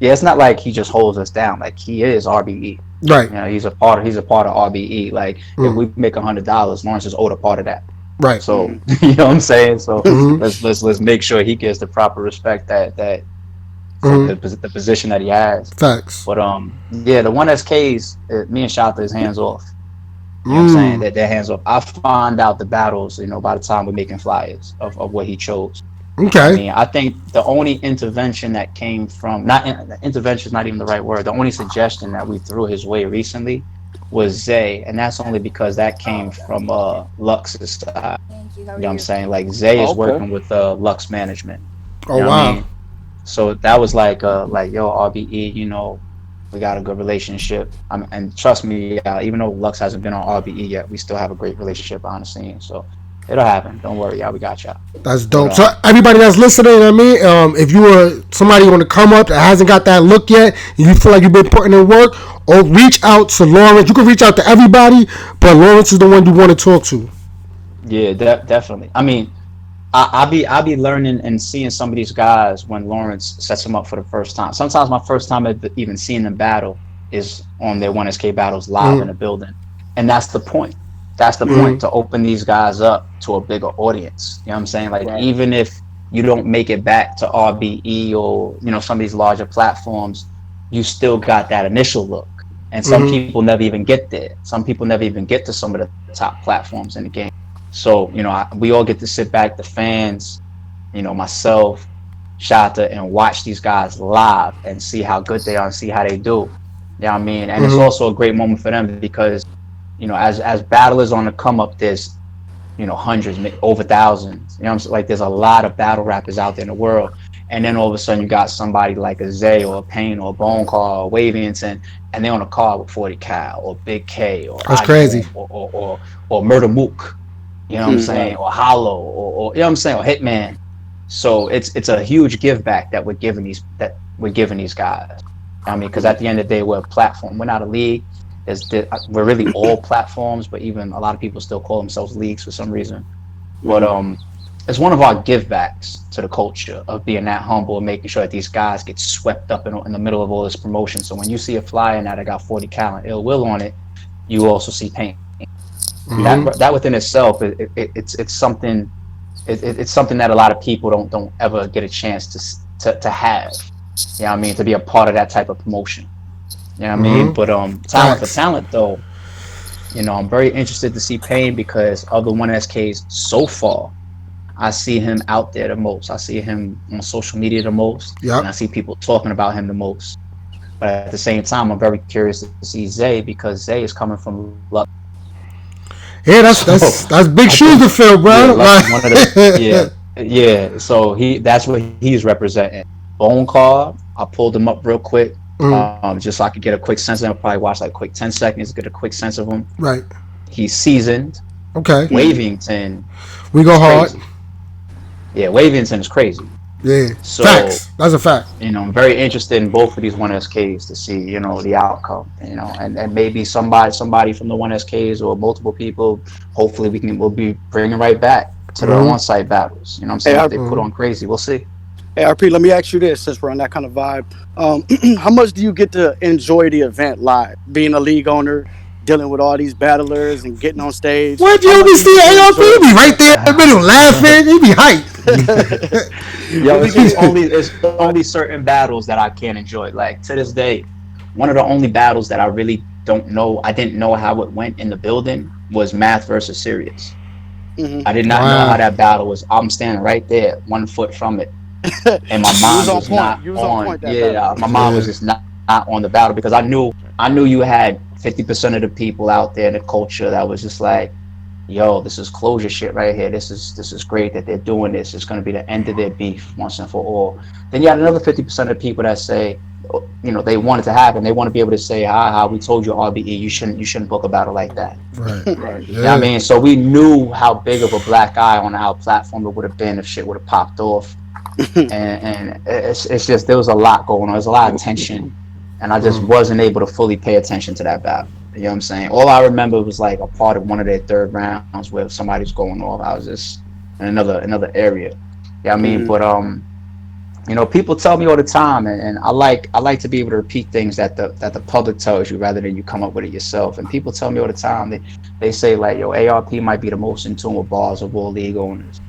yeah, it's not like he just holds us down. Like he is RBE. Right. You know, he's a part of RBE. Like if we make $100, Lawrence is owed a part of that. Right. So you know what I'm saying. So let's make sure he gets the proper respect that the position that he has. Facts. But yeah, the 1SKs, me and Shata is hands off. You know what I'm saying? That they're hands off. I find out the battles, by the time we're making flyers of what he chose. Okay. I mean, I think the only intervention that came from intervention is not even the right word. The only suggestion that we threw his way recently was Zay, and that's only because that came from Lux's side. You know what I'm saying? Like Zay is working with Lux management. Oh, You know what wow. I mean? So that was like yo, RBE, we got a good relationship. And trust me, even though Lux hasn't been on RBE yet, we still have a great relationship behind the scenes. So It'll happen. Don't worry, y'all. We got y'all. That's But dope. So everybody that's listening, you know what I mean, if you were somebody want to come up that hasn't got that look yet, and you feel like you've been putting in work, or reach out to Lawrence. You can reach out to everybody, but Lawrence is the one you want to talk to. yeah, definitely. I mean, I be learning and seeing some of these guys when Lawrence sets them up for the first time. Sometimes my first time even seeing them battle is on their 1SK battles live in the building, and that's the point. That's the point, to open these guys up to a bigger audience. You know what I'm saying? Like, even if you don't make it back to RBE or some of these larger platforms, you still got that initial look. And some people never even get there. Some people never even get to some of the top platforms in the game. So, we all get to sit back, the fans, myself, Shata, and watch these guys live and see how good they are and see how they do. You know what I mean? And it's also a great moment for them because, as battlers on the come up, there's, hundreds, over thousands. You know what I'm saying? Like, there's a lot of battle rappers out there in the world. And then all of a sudden you got somebody like a Zay or a Payne or a Bone Car or WAVINGTON, and they're on a car with 40 cal or BIGG K or That's crazy. or Murder Mook. You know what I'm saying? Or Hollow, or you know what I'm saying, or Hitman. So it's a huge give back that we're giving these guys. I mean, because at the end of the day, we're a platform. We're not a league. We're really all platforms, but even a lot of people still call themselves leagues for some reason. But it's one of our give backs to the culture of being that humble and making sure that these guys get swept up in the middle of all this promotion. So when you see a flyer now that got 40 cal and Ill Will on it, you also see Payne. That within itself, it's something. It's something that a lot of people don't ever get a chance to have. You know what I mean? To be a part of that type of promotion. You know what I mean? But talent for talent though, I'm very interested to see Payne because of the 1SKs so far. I see him out there the most. I see him on social media the most. And I see people talking about him the most. But at the same time, I'm very curious to see Zay because Zay is coming from luck. Yeah, that's big shoes to fill, bro. Yeah. So that's what he's representing. Bone Car, I pulled him up real quick, just so I could get a quick sense of him. I'll probably watch like quick 10 seconds, get a quick sense of him. Right. He's seasoned. Okay. WAVINGTON. We go hard. Crazy. Yeah, WAVINGTON is crazy. Yeah. So, facts. That's a fact. I'm very interested in both of these 1SKs to see, the outcome. And maybe somebody from the 1SKs or multiple people. Hopefully, we'll be bringing right back to the on-site battles. You know what I'm saying? If they put on crazy, we'll see. ARP, let me ask you this, since we're on that kind of vibe. How much do you get to enjoy the event live? Being a league owner, dealing with all these battlers and getting on stage. What you be seeing ARP? You be right there in the middle laughing. You be hype. Yo, it's only certain battles that I can't enjoy. Like to this day, one of the only battles that I really I didn't know how it went in the building was Math versus Serious. I did not know how that battle was. I'm standing right there, 1 foot from it. And my mind was not on. Yeah, my mind was just not on the battle because I knew you had 50% of the people out there in the culture that was just like, yo, this is closure shit right here. This is great that they're doing this. It's going to be the end of their beef once and for all. Then you had another 50% of people that say, they want it to happen. They want to be able to say, we told you RBE, you shouldn't book a battle like that. Right. Yeah. You know what I mean? So we knew how big of a black eye on our platform it would have been if shit would have popped off. and it's just there was a lot going on. There's a lot of tension, and I just wasn't able to fully pay attention to that battle. You know what I'm saying? All I remember was like a part of one of their third rounds where somebody's going off. I was just in another area. Yeah, you know what I mean, but people tell me all the time, and I like to be able to repeat things that the public tells you rather than you come up with it yourself. And people tell me all the time, they say like, yo, ARP might be the most in tune with bars of all league owners.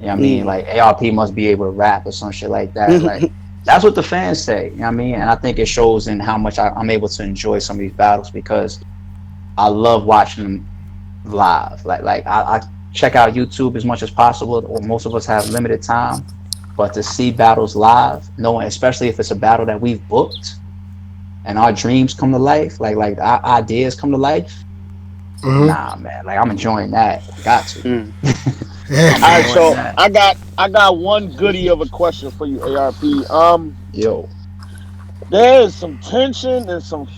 You know what I mean? Like ARP must be able to rap or some shit like that. Like that's what the fans say. You know what I mean? And I think it shows in how much I'm able to enjoy some of these battles because I love watching them live. Like I check out YouTube as much as possible, or most of us have limited time. But to see battles live, knowing, especially if it's a battle that we've booked and our dreams come to life, like our ideas come to life. Nah, man, like I'm enjoying that. Got to. All right, so I got one goodie of a question for you, ARP. Yo, there's some tension and some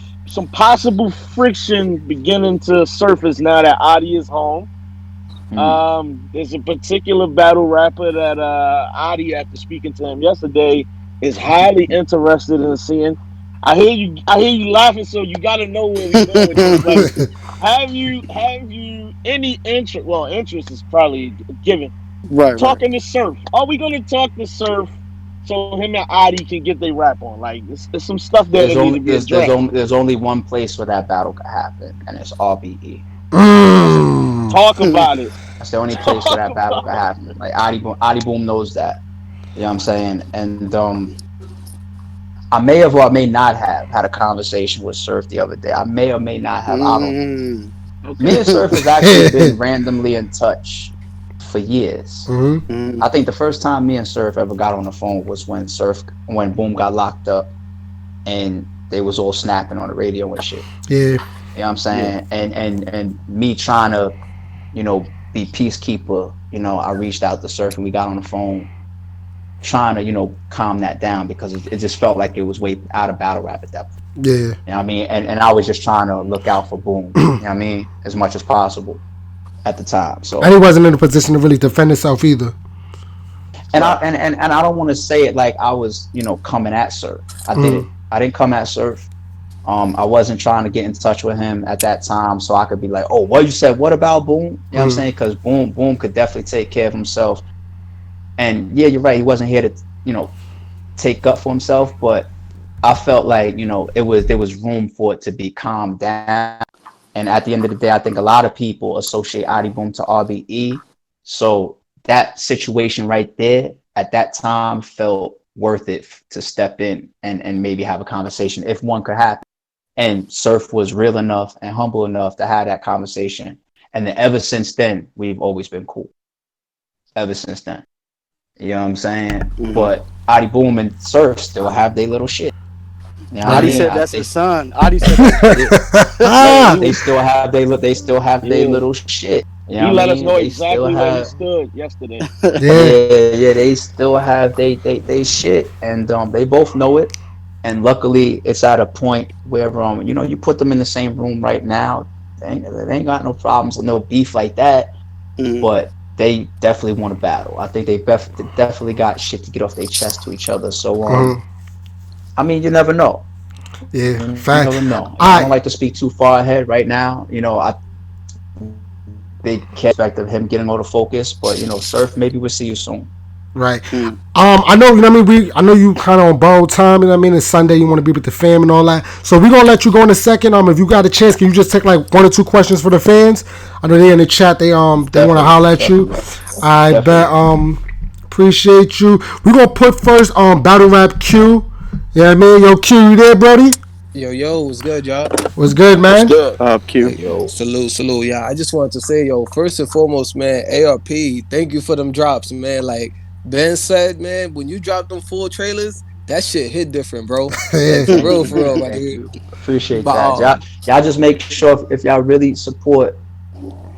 possible friction beginning to surface now that Adi is home. There's a particular battle rapper that Adi, after speaking to him yesterday, is highly interested in seeing. I hear you laughing, so you got to know where we going with this. Like, have you any interest? Well, interest is probably given. Right, right. Talking to Surf. Are we gonna talk to Surf so him and Adi can get their rap on? Like, it's some stuff there that need to be addressed. There's only one place where that battle could happen, and it's RBE. Talk about it. That's the only place where Talk that battle about could it. happen. Like Adi Boom knows that. You know what I'm saying? And I may have or I may not have had a conversation with Surf the other day. I may or may not have. I don't know. Mm. Me and Okay. Surf has actually been randomly in touch for years. Mm. I think the first time me and Surf ever got on the phone was when Boom got locked up and they was all snapping on the radio and shit. Yeah. You know what I'm saying? Yeah. And me trying to, be peacekeeper, I reached out to Surf and we got on the phone trying to, calm that down because it just felt like it was way out of battle rap at that point. Yeah. You know what I mean? And I was just trying to look out for Boom, you know what I mean? As much as possible at the time. So And he wasn't in a position to really defend himself either. and I don't want to say it like I was, coming at Surf. I didn't come at Surf. I wasn't trying to get in touch with him at that time, so I could be like, "Oh, what you said? What about Boom?" You know what I'm saying? Because Boom could definitely take care of himself. And yeah, you're right. He wasn't here to, take up for himself, but I felt like, there was room for it to be calmed down. And at the end of the day, I think a lot of people associate Adi Boom to RBE. So that situation right there at that time felt worth it to step in and maybe have a conversation if one could happen. And Surf was real enough and humble enough to have that conversation. And then ever since then, we've always been cool. Ever since then. You know what I'm saying? But Adi Boom and Surf still have their little shit. You know what I Adi mean? said that's his son. Adi said that's They still have their little shit. You know He what I let us mean? know They still exactly where he have stood yesterday. Yeah. they still have they shit, and they both know it. And luckily, it's at a point where you put them in the same room right now, they ain't got no problems or no beef like that. But they definitely want to battle. I think they definitely got shit to get off their chest to each other. So I mean, you never know. Yeah. You Fact. never know. I don't I like to speak too far ahead right now. I big aspect of him getting all the focus, but Surf, maybe we'll see you soon. right. I know, what I mean, I know you kind of on borrowed time, what I mean, it's Sunday, you want to be with the fam and all that. So we're gonna let you go in a second. If you got a chance, can you just take like one or two questions for the fans? I know they in the chat, they want to holler at you. I bet appreciate you. We're gonna put first battle rap Q. Yeah, I mean, yo Q, you there, Brody? Yo, what's good, y'all? What's good, What's man? good? Q. Salute. Yeah, I just wanted to say, yo, first and foremost, man, ARP, thank you for them drops, man. Like Ben said, man, when you drop them full trailers, that shit hit different, bro. Like Yeah. for Thank real, you, for real, man. my Thank dude. you. Appreciate But that. Y'all just make sure if y'all really support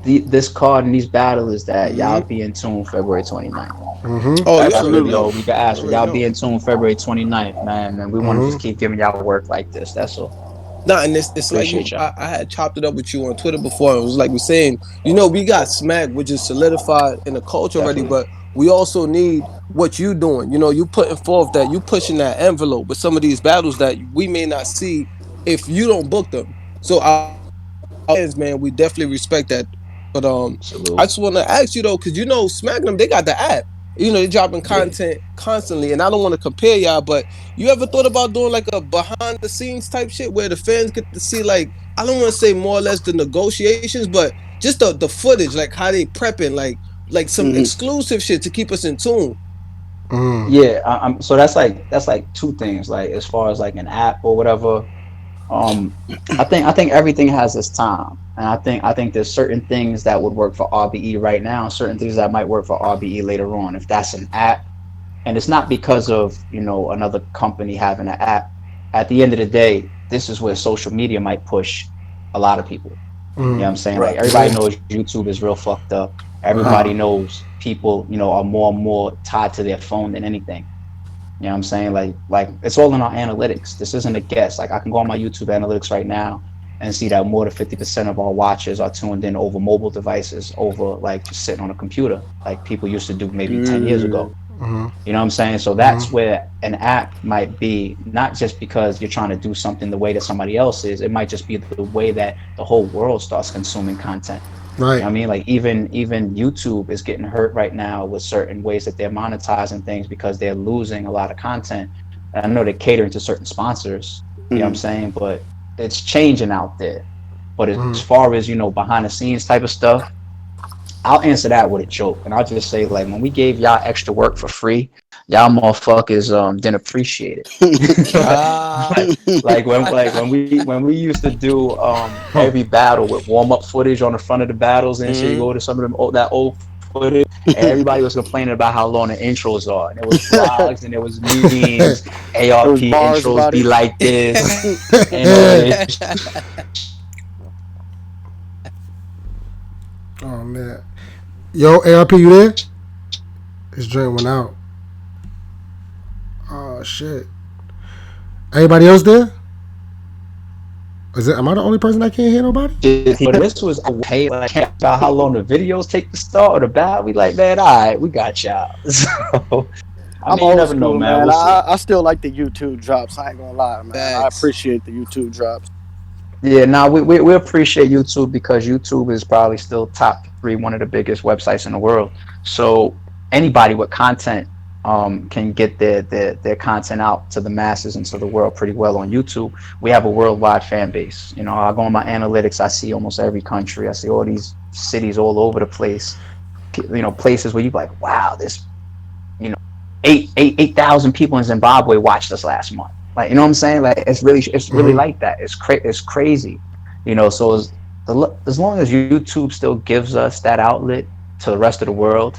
this card and these battles that y'all be in tune February 29th. oh, you That's already really Absolutely. all know. we can You ask for. already Y'all be know. in tune February 29th, man. And we want to just keep giving y'all work like this. That's all. Nah, and it's like Appreciate y'all. I had chopped it up with you on Twitter before. And it was like we're saying, we got smack, which is solidified in the culture already, Definitely. but we also need what you doing. You putting forth that you pushing that envelope with some of these battles that we may not see if you don't book them. So our fans, man, we definitely respect that. But I Salute. just want to ask you though, because Smack them, they got the app. They're dropping Yeah. content constantly, and I don't want to compare y'all, but you ever thought about doing like a behind the scenes type shit where the fans get to see, like, I don't want to say more or less the negotiations, but just the footage, like how they prepping, like some exclusive shit to keep us in tune. Yeah. So that's like two things. Like as far as like an app or whatever. Um, I think everything has its time, and I think there's certain things that would work for RBE right now, certain things that might work for RBE later on. If that's an app, and it's not because of another company having an app. At the end of the day, this is where social media might push a lot of people. You know what I'm saying? Like Right. everybody knows YouTube is real fucked up. Everybody knows people, are more and more tied to their phone than anything. You know what I'm saying? Like it's all in our analytics. This isn't a guess. Like I can go on my YouTube analytics right now and see that more than 50% of our watches are tuned in over mobile devices, over like just sitting on a computer, like people used to do maybe 10 years ago. You know what I'm saying? So that's where an app might be, not just because you're trying to do something the way that somebody else is. It might just be the way that the whole world starts consuming content. You know what I mean? Like even YouTube is getting hurt right now with certain ways that they're monetizing things because they're losing a lot of content. And I know they're catering to certain sponsors, you know what I'm saying? But it's changing out there. But as far as, you know, behind the scenes type of stuff, I'll answer that with a joke, and I'll just say, like, when we gave y'all extra work for free, y'all motherfuckers didn't appreciate it. Like when we used to do every battle with warm up footage on the front of the battles and shit. You go to some of them that old footage, and everybody was complaining about how long the intros are, and it was vlogs and it was memes. ARP intros be like this, Oh man. Yo, ARP, you there? His joint went out. Oh shit. Anybody else there? Am I the only person that can't hear nobody? This was okay. Like about how long the videos take to start or the battle. We like, man, all right, we got y'all. So I'm old school, man. I still like the YouTube drops. I ain't gonna lie, man. I appreciate the YouTube drops. Yeah, now we appreciate YouTube because YouTube is probably still top 3, one of the biggest websites in the world. So anybody with content can get their content out to the masses and to the world pretty well on YouTube. We have a worldwide fan base. You know, I go on my analytics, I see almost every country. I see all these cities all over the place. You know, places where you're like, wow, this, you know, 8,000 people in Zimbabwe watched us last month. Like, you know what I'm saying? Like, it's really like that. It's crazy, you know. So as long as YouTube still gives us that outlet to the rest of the world,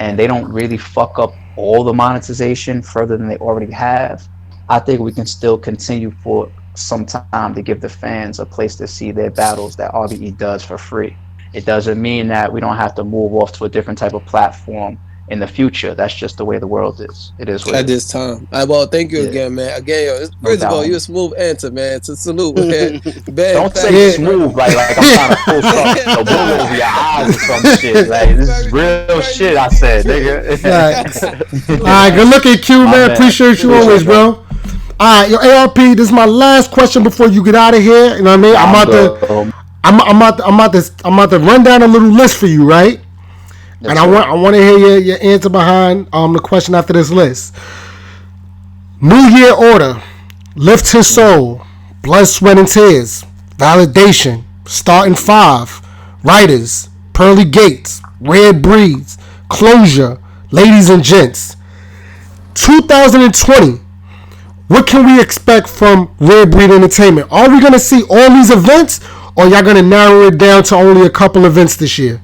and they don't really fuck up all the monetization further than they already have, I think we can still continue for some time to give the fans a place to see their battles that RBE does for free. It doesn't mean that we don't have to move off to a different type of platform in the future. That's just the way the world is. It is what at this time. Well, thank you again, man. Again, yo, first of all, you're a smooth answer, man. So salute, man. Don't say smooth like I'm trying to pull something bull over your eyes or some shit. Like, this is real shit I said, nigga. All right, good looking, Q, man. Appreciate you always, bro. All right, yo, ARP, this is my last question before you get out of here. You know what I mean? I'm about to run down a little list for you, right? Yes, and I want to hear your answer behind the question after this list. New Year Order, Lift His Soul, Blood, Sweat, and Tears, Validation, Starting 5, Writers, Pearly Gates, Red Breeds, Closure, Ladies and Gents. 2020, what can we expect from Red Breed Entertainment? Are we going to see all these events, or y'all going to narrow it down to only a couple events this year?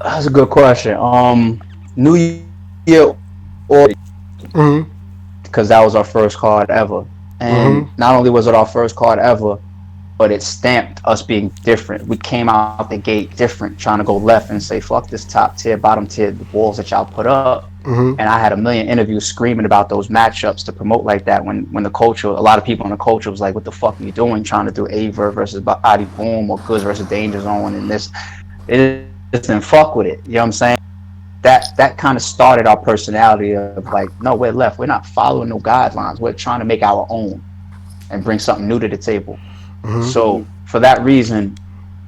That's a good question. New Year Order, because that was our first card ever, and not only was it our first card ever, but it stamped us being different. We came out the gate different, trying to go left and say fuck this top tier, bottom tier, the walls that y'all put up. And I had a million interviews screaming about those matchups to promote like that. When the culture, a lot of people in the culture was like, "What the fuck are you doing? Trying to do A.WARD versus Body Boom or Goods versus Danger Zone and this." And fuck with it, you know what I'm saying? That kind of started our personality of like, no, we're left. We're not following no guidelines. We're trying to make our own and bring something new to the table. So for that reason,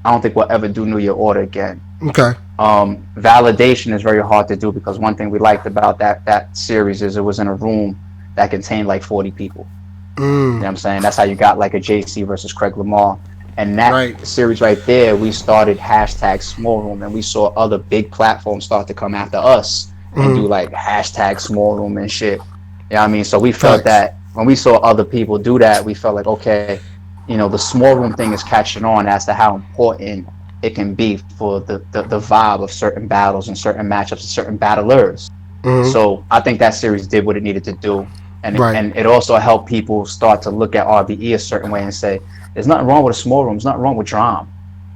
I don't think we'll ever do New Year Order again. Okay. Validation is very hard to do because one thing we liked about that series is it was in a room that contained like 40 people. You know what I'm saying? That's how you got like a JC versus Craig Lamar. And that series right there, we started hashtag small room, and we saw other big platforms start to come after us and do like hashtag small room and shit. You know what I mean? So we felt that when we saw other people do that, we felt like, okay, you know, the small room thing is catching on as to how important it can be for the vibe of certain battles and certain matchups and certain battlers. So I think that series did what it needed to do. And, and it also helped people start to look at RBE a certain way and say, there's nothing wrong with a small room. There's nothing wrong with drama.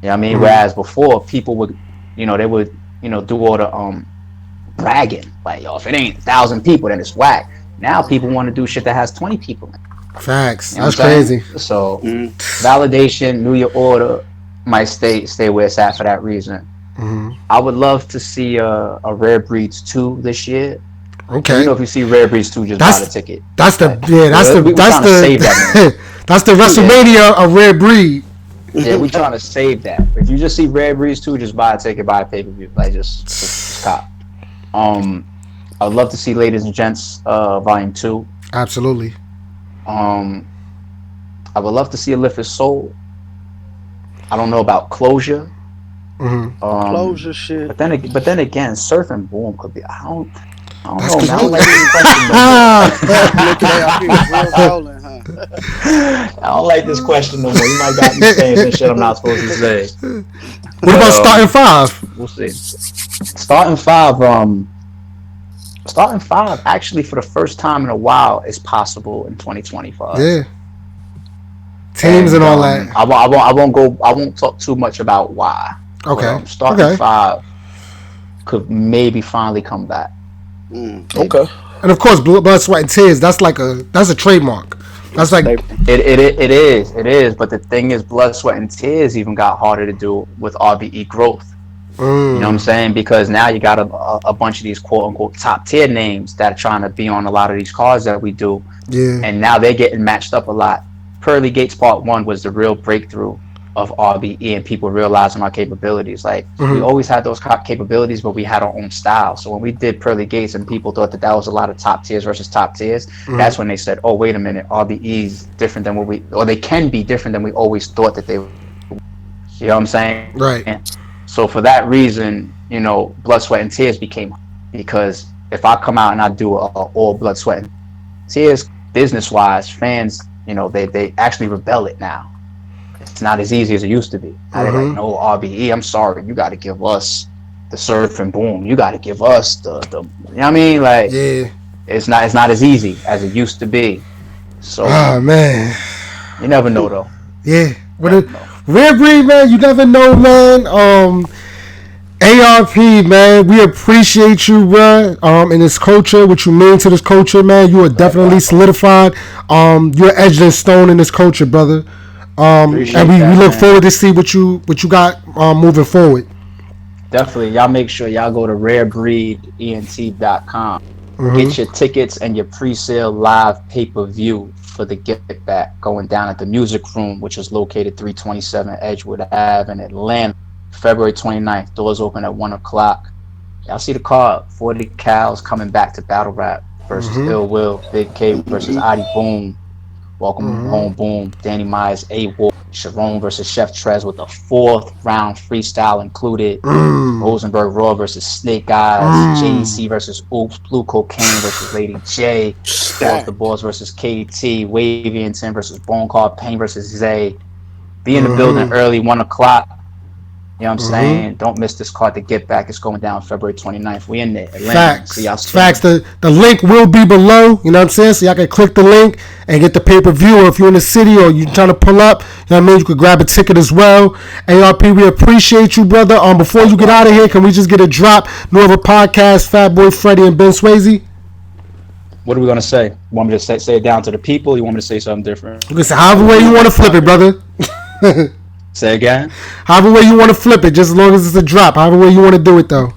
You know what I mean? Whereas before, people would, you know, they would, you know, do all the bragging. Like, yo, if it ain't 1,000 people, then it's whack. Now people want to do shit that has 20 people in it. Facts. You know That's crazy. So validation, knew your order, might stay where it's at for that reason. I would love to see a Rare Breeds 2 this year. Okay. You know, if you see Rare Breeds 2, just buy the ticket. That's the like, that's the we that's trying to save that, man. That's the WrestleMania of Rare Breed. Yeah, we trying to save that. If you just see Rare Breeds 2, just buy a ticket, buy a pay-per-view. Like just cop. I would love to see Ladies and Gents Volume 2. Absolutely. I would love to see a Lift His Soul. I don't know about Closure. Closure shit. But then again, Surf and Boom could be. I don't know, man. I don't like this question no more. You might got me saying some shit I'm not supposed to say. What about starting 5? We'll see. Starting 5, actually, for the first time in a while, is possible in 2025. Yeah. Teams and all that. I won't talk too much about why. Okay. But, starting 5 could maybe finally come back. Okay. And of course, Blood, Sweat, and Tears. That's a trademark. That's like it is. But the thing is, Blood, Sweat, and Tears even got harder to do with RBE growth. You know what I'm saying? Because now you got a bunch of these quote unquote top tier names that are trying to be on a lot of these cards that we do. Yeah. And now they're getting matched up a lot. Pearly Gates Part 1 was the real breakthrough of RBE and people realizing our capabilities. Like we always had those capabilities, but we had our own style. So when we did Pearly Gates and people thought that was a lot of top tiers versus top tiers, that's when they said, oh, wait a minute, RBE is different than or they can be different than we always thought that they were. You know what I'm saying? Right. And so for that reason, you know, Blood, Sweat, and Tears became, because if I come out and I do all Blood, Sweat, and Tears, business-wise, fans, you know, they actually rebel it now. It's not as easy as it used to be. Now they're like, no, RBE, I'm sorry, you got to give us the Surf and Boom. You got to give us the you know what I mean? Like, yeah, it's not as easy as it used to be. So, man, you never know though. Yeah, Rare Breed, man, you never know, man. ARP, man, we appreciate you, bro. In this culture, what you mean to this culture, man. You are definitely solidified. You're edged in stone in this culture, brother. And we look forward to see what you got moving forward. Definitely, y'all make sure y'all go to rarebreedent.com. Get your tickets and your pre-sale live pay-per-view for the Getback going down at the Music Room, which is located 327 Edgewood Ave in Atlanta, February 29th. Doors open at 1 o'clock. Y'all see the card. 40 Cows coming back to battle rap versus Ill Will, BIGG K versus Adi Boom. Welcome home, Boom. Danny Myers, A.WARD. CHARRON versus Chef TREZ with a 4th round freestyle included. Rosenberg Raw versus Snake Eyes. JC versus OOOPS. Blue Cocaine versus Lady J. FLOSS DA BOSS versus KT. WAVINGTON versus Bone Card. PAYNE versus Zay. Be in the building early, 1 o'clock. You know what I'm saying? Don't miss this card to Get Back. It's going down February 29th. We in there. Atlanta. Facts. See y'all Facts. The link will be below. You know what I'm saying? So y'all can click the link and get the pay-per-view. Or if you're in the city or you're trying to pull up, you know what I mean? You could grab a ticket as well. ARP, we appreciate you, brother. Before you get out of here, can we just get a drop? New Ever Podcast, Fat Boy Freddy and Ben Swayze. What are we gonna say? You want me to say it down to the people? You want me to say something different? You can say however way you want to flip it, brother. Say again. However way you want to flip it, just as long as it's a drop. However way you want to do it, though.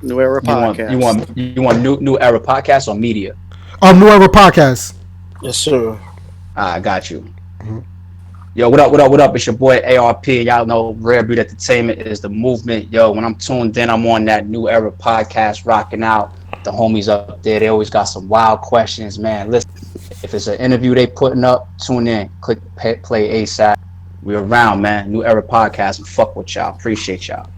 New Era Podcast. You want new Era Podcast or media? New Era Podcast. Yes, sir. I got you. Yo, what up? It's your boy ARP. Y'all know Rare Breed Entertainment is the movement. Yo, when I'm tuned in, I'm on that New Era Podcast, rocking out. The homies up there, they always got some wild questions, man. Listen, if it's an interview they putting up, tune in. Click play ASAP. We around, man. New Era Podcast. And fuck with y'all. Appreciate y'all.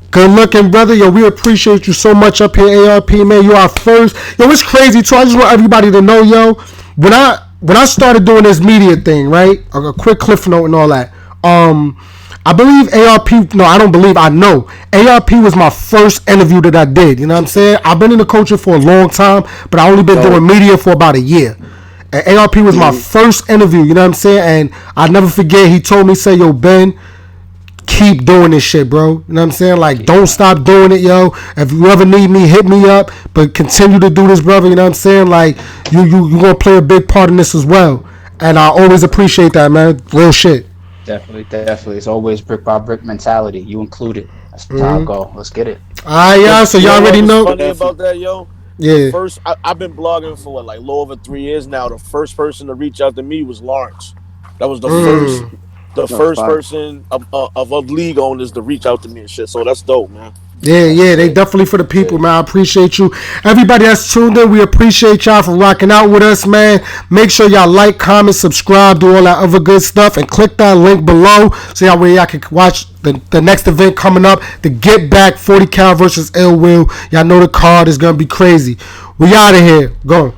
Good looking, brother. Yo, we appreciate you so much up here, ARP, man. You are first. Yo, it's crazy too. I just want everybody to know, yo, when I started doing this media thing, right? A quick cliff note and all that. I believe ARP. No, I don't believe. I know ARP was my first interview that I did. You know what I'm saying? I've been in the culture for a long time, but I only been doing media for about a year. And ARP was my first interview, you know what I'm saying? And I never forget, he told me, say, yo, Ben, keep doing this shit, bro. You know what I'm saying? Like, don't stop doing it, yo. If you ever need me, hit me up. But continue to do this, brother. You know what I'm saying? Like, you gonna play a big part in this as well. And I always appreciate that, man. Real shit. Definitely. It's always brick by brick mentality. You included. That's how I go. Let's get it. All right, y'all. So y'all already know. What's funny about that, yo? Yeah. I've been blogging for what, like a little over 3 years now. The first person to reach out to me was Lawrence. That was the first person of league owners to reach out to me and shit. So that's dope, man. Yeah, they definitely for the people, man. I appreciate you. Everybody that's tuned in, we appreciate y'all for rocking out with us, man. Make sure y'all like, comment, subscribe, do all that other good stuff, and click that link below so y'all can watch the next event coming up, the Getback 40 cal versus Ill Will. Y'all know the card is gonna be crazy. We out of here. Go.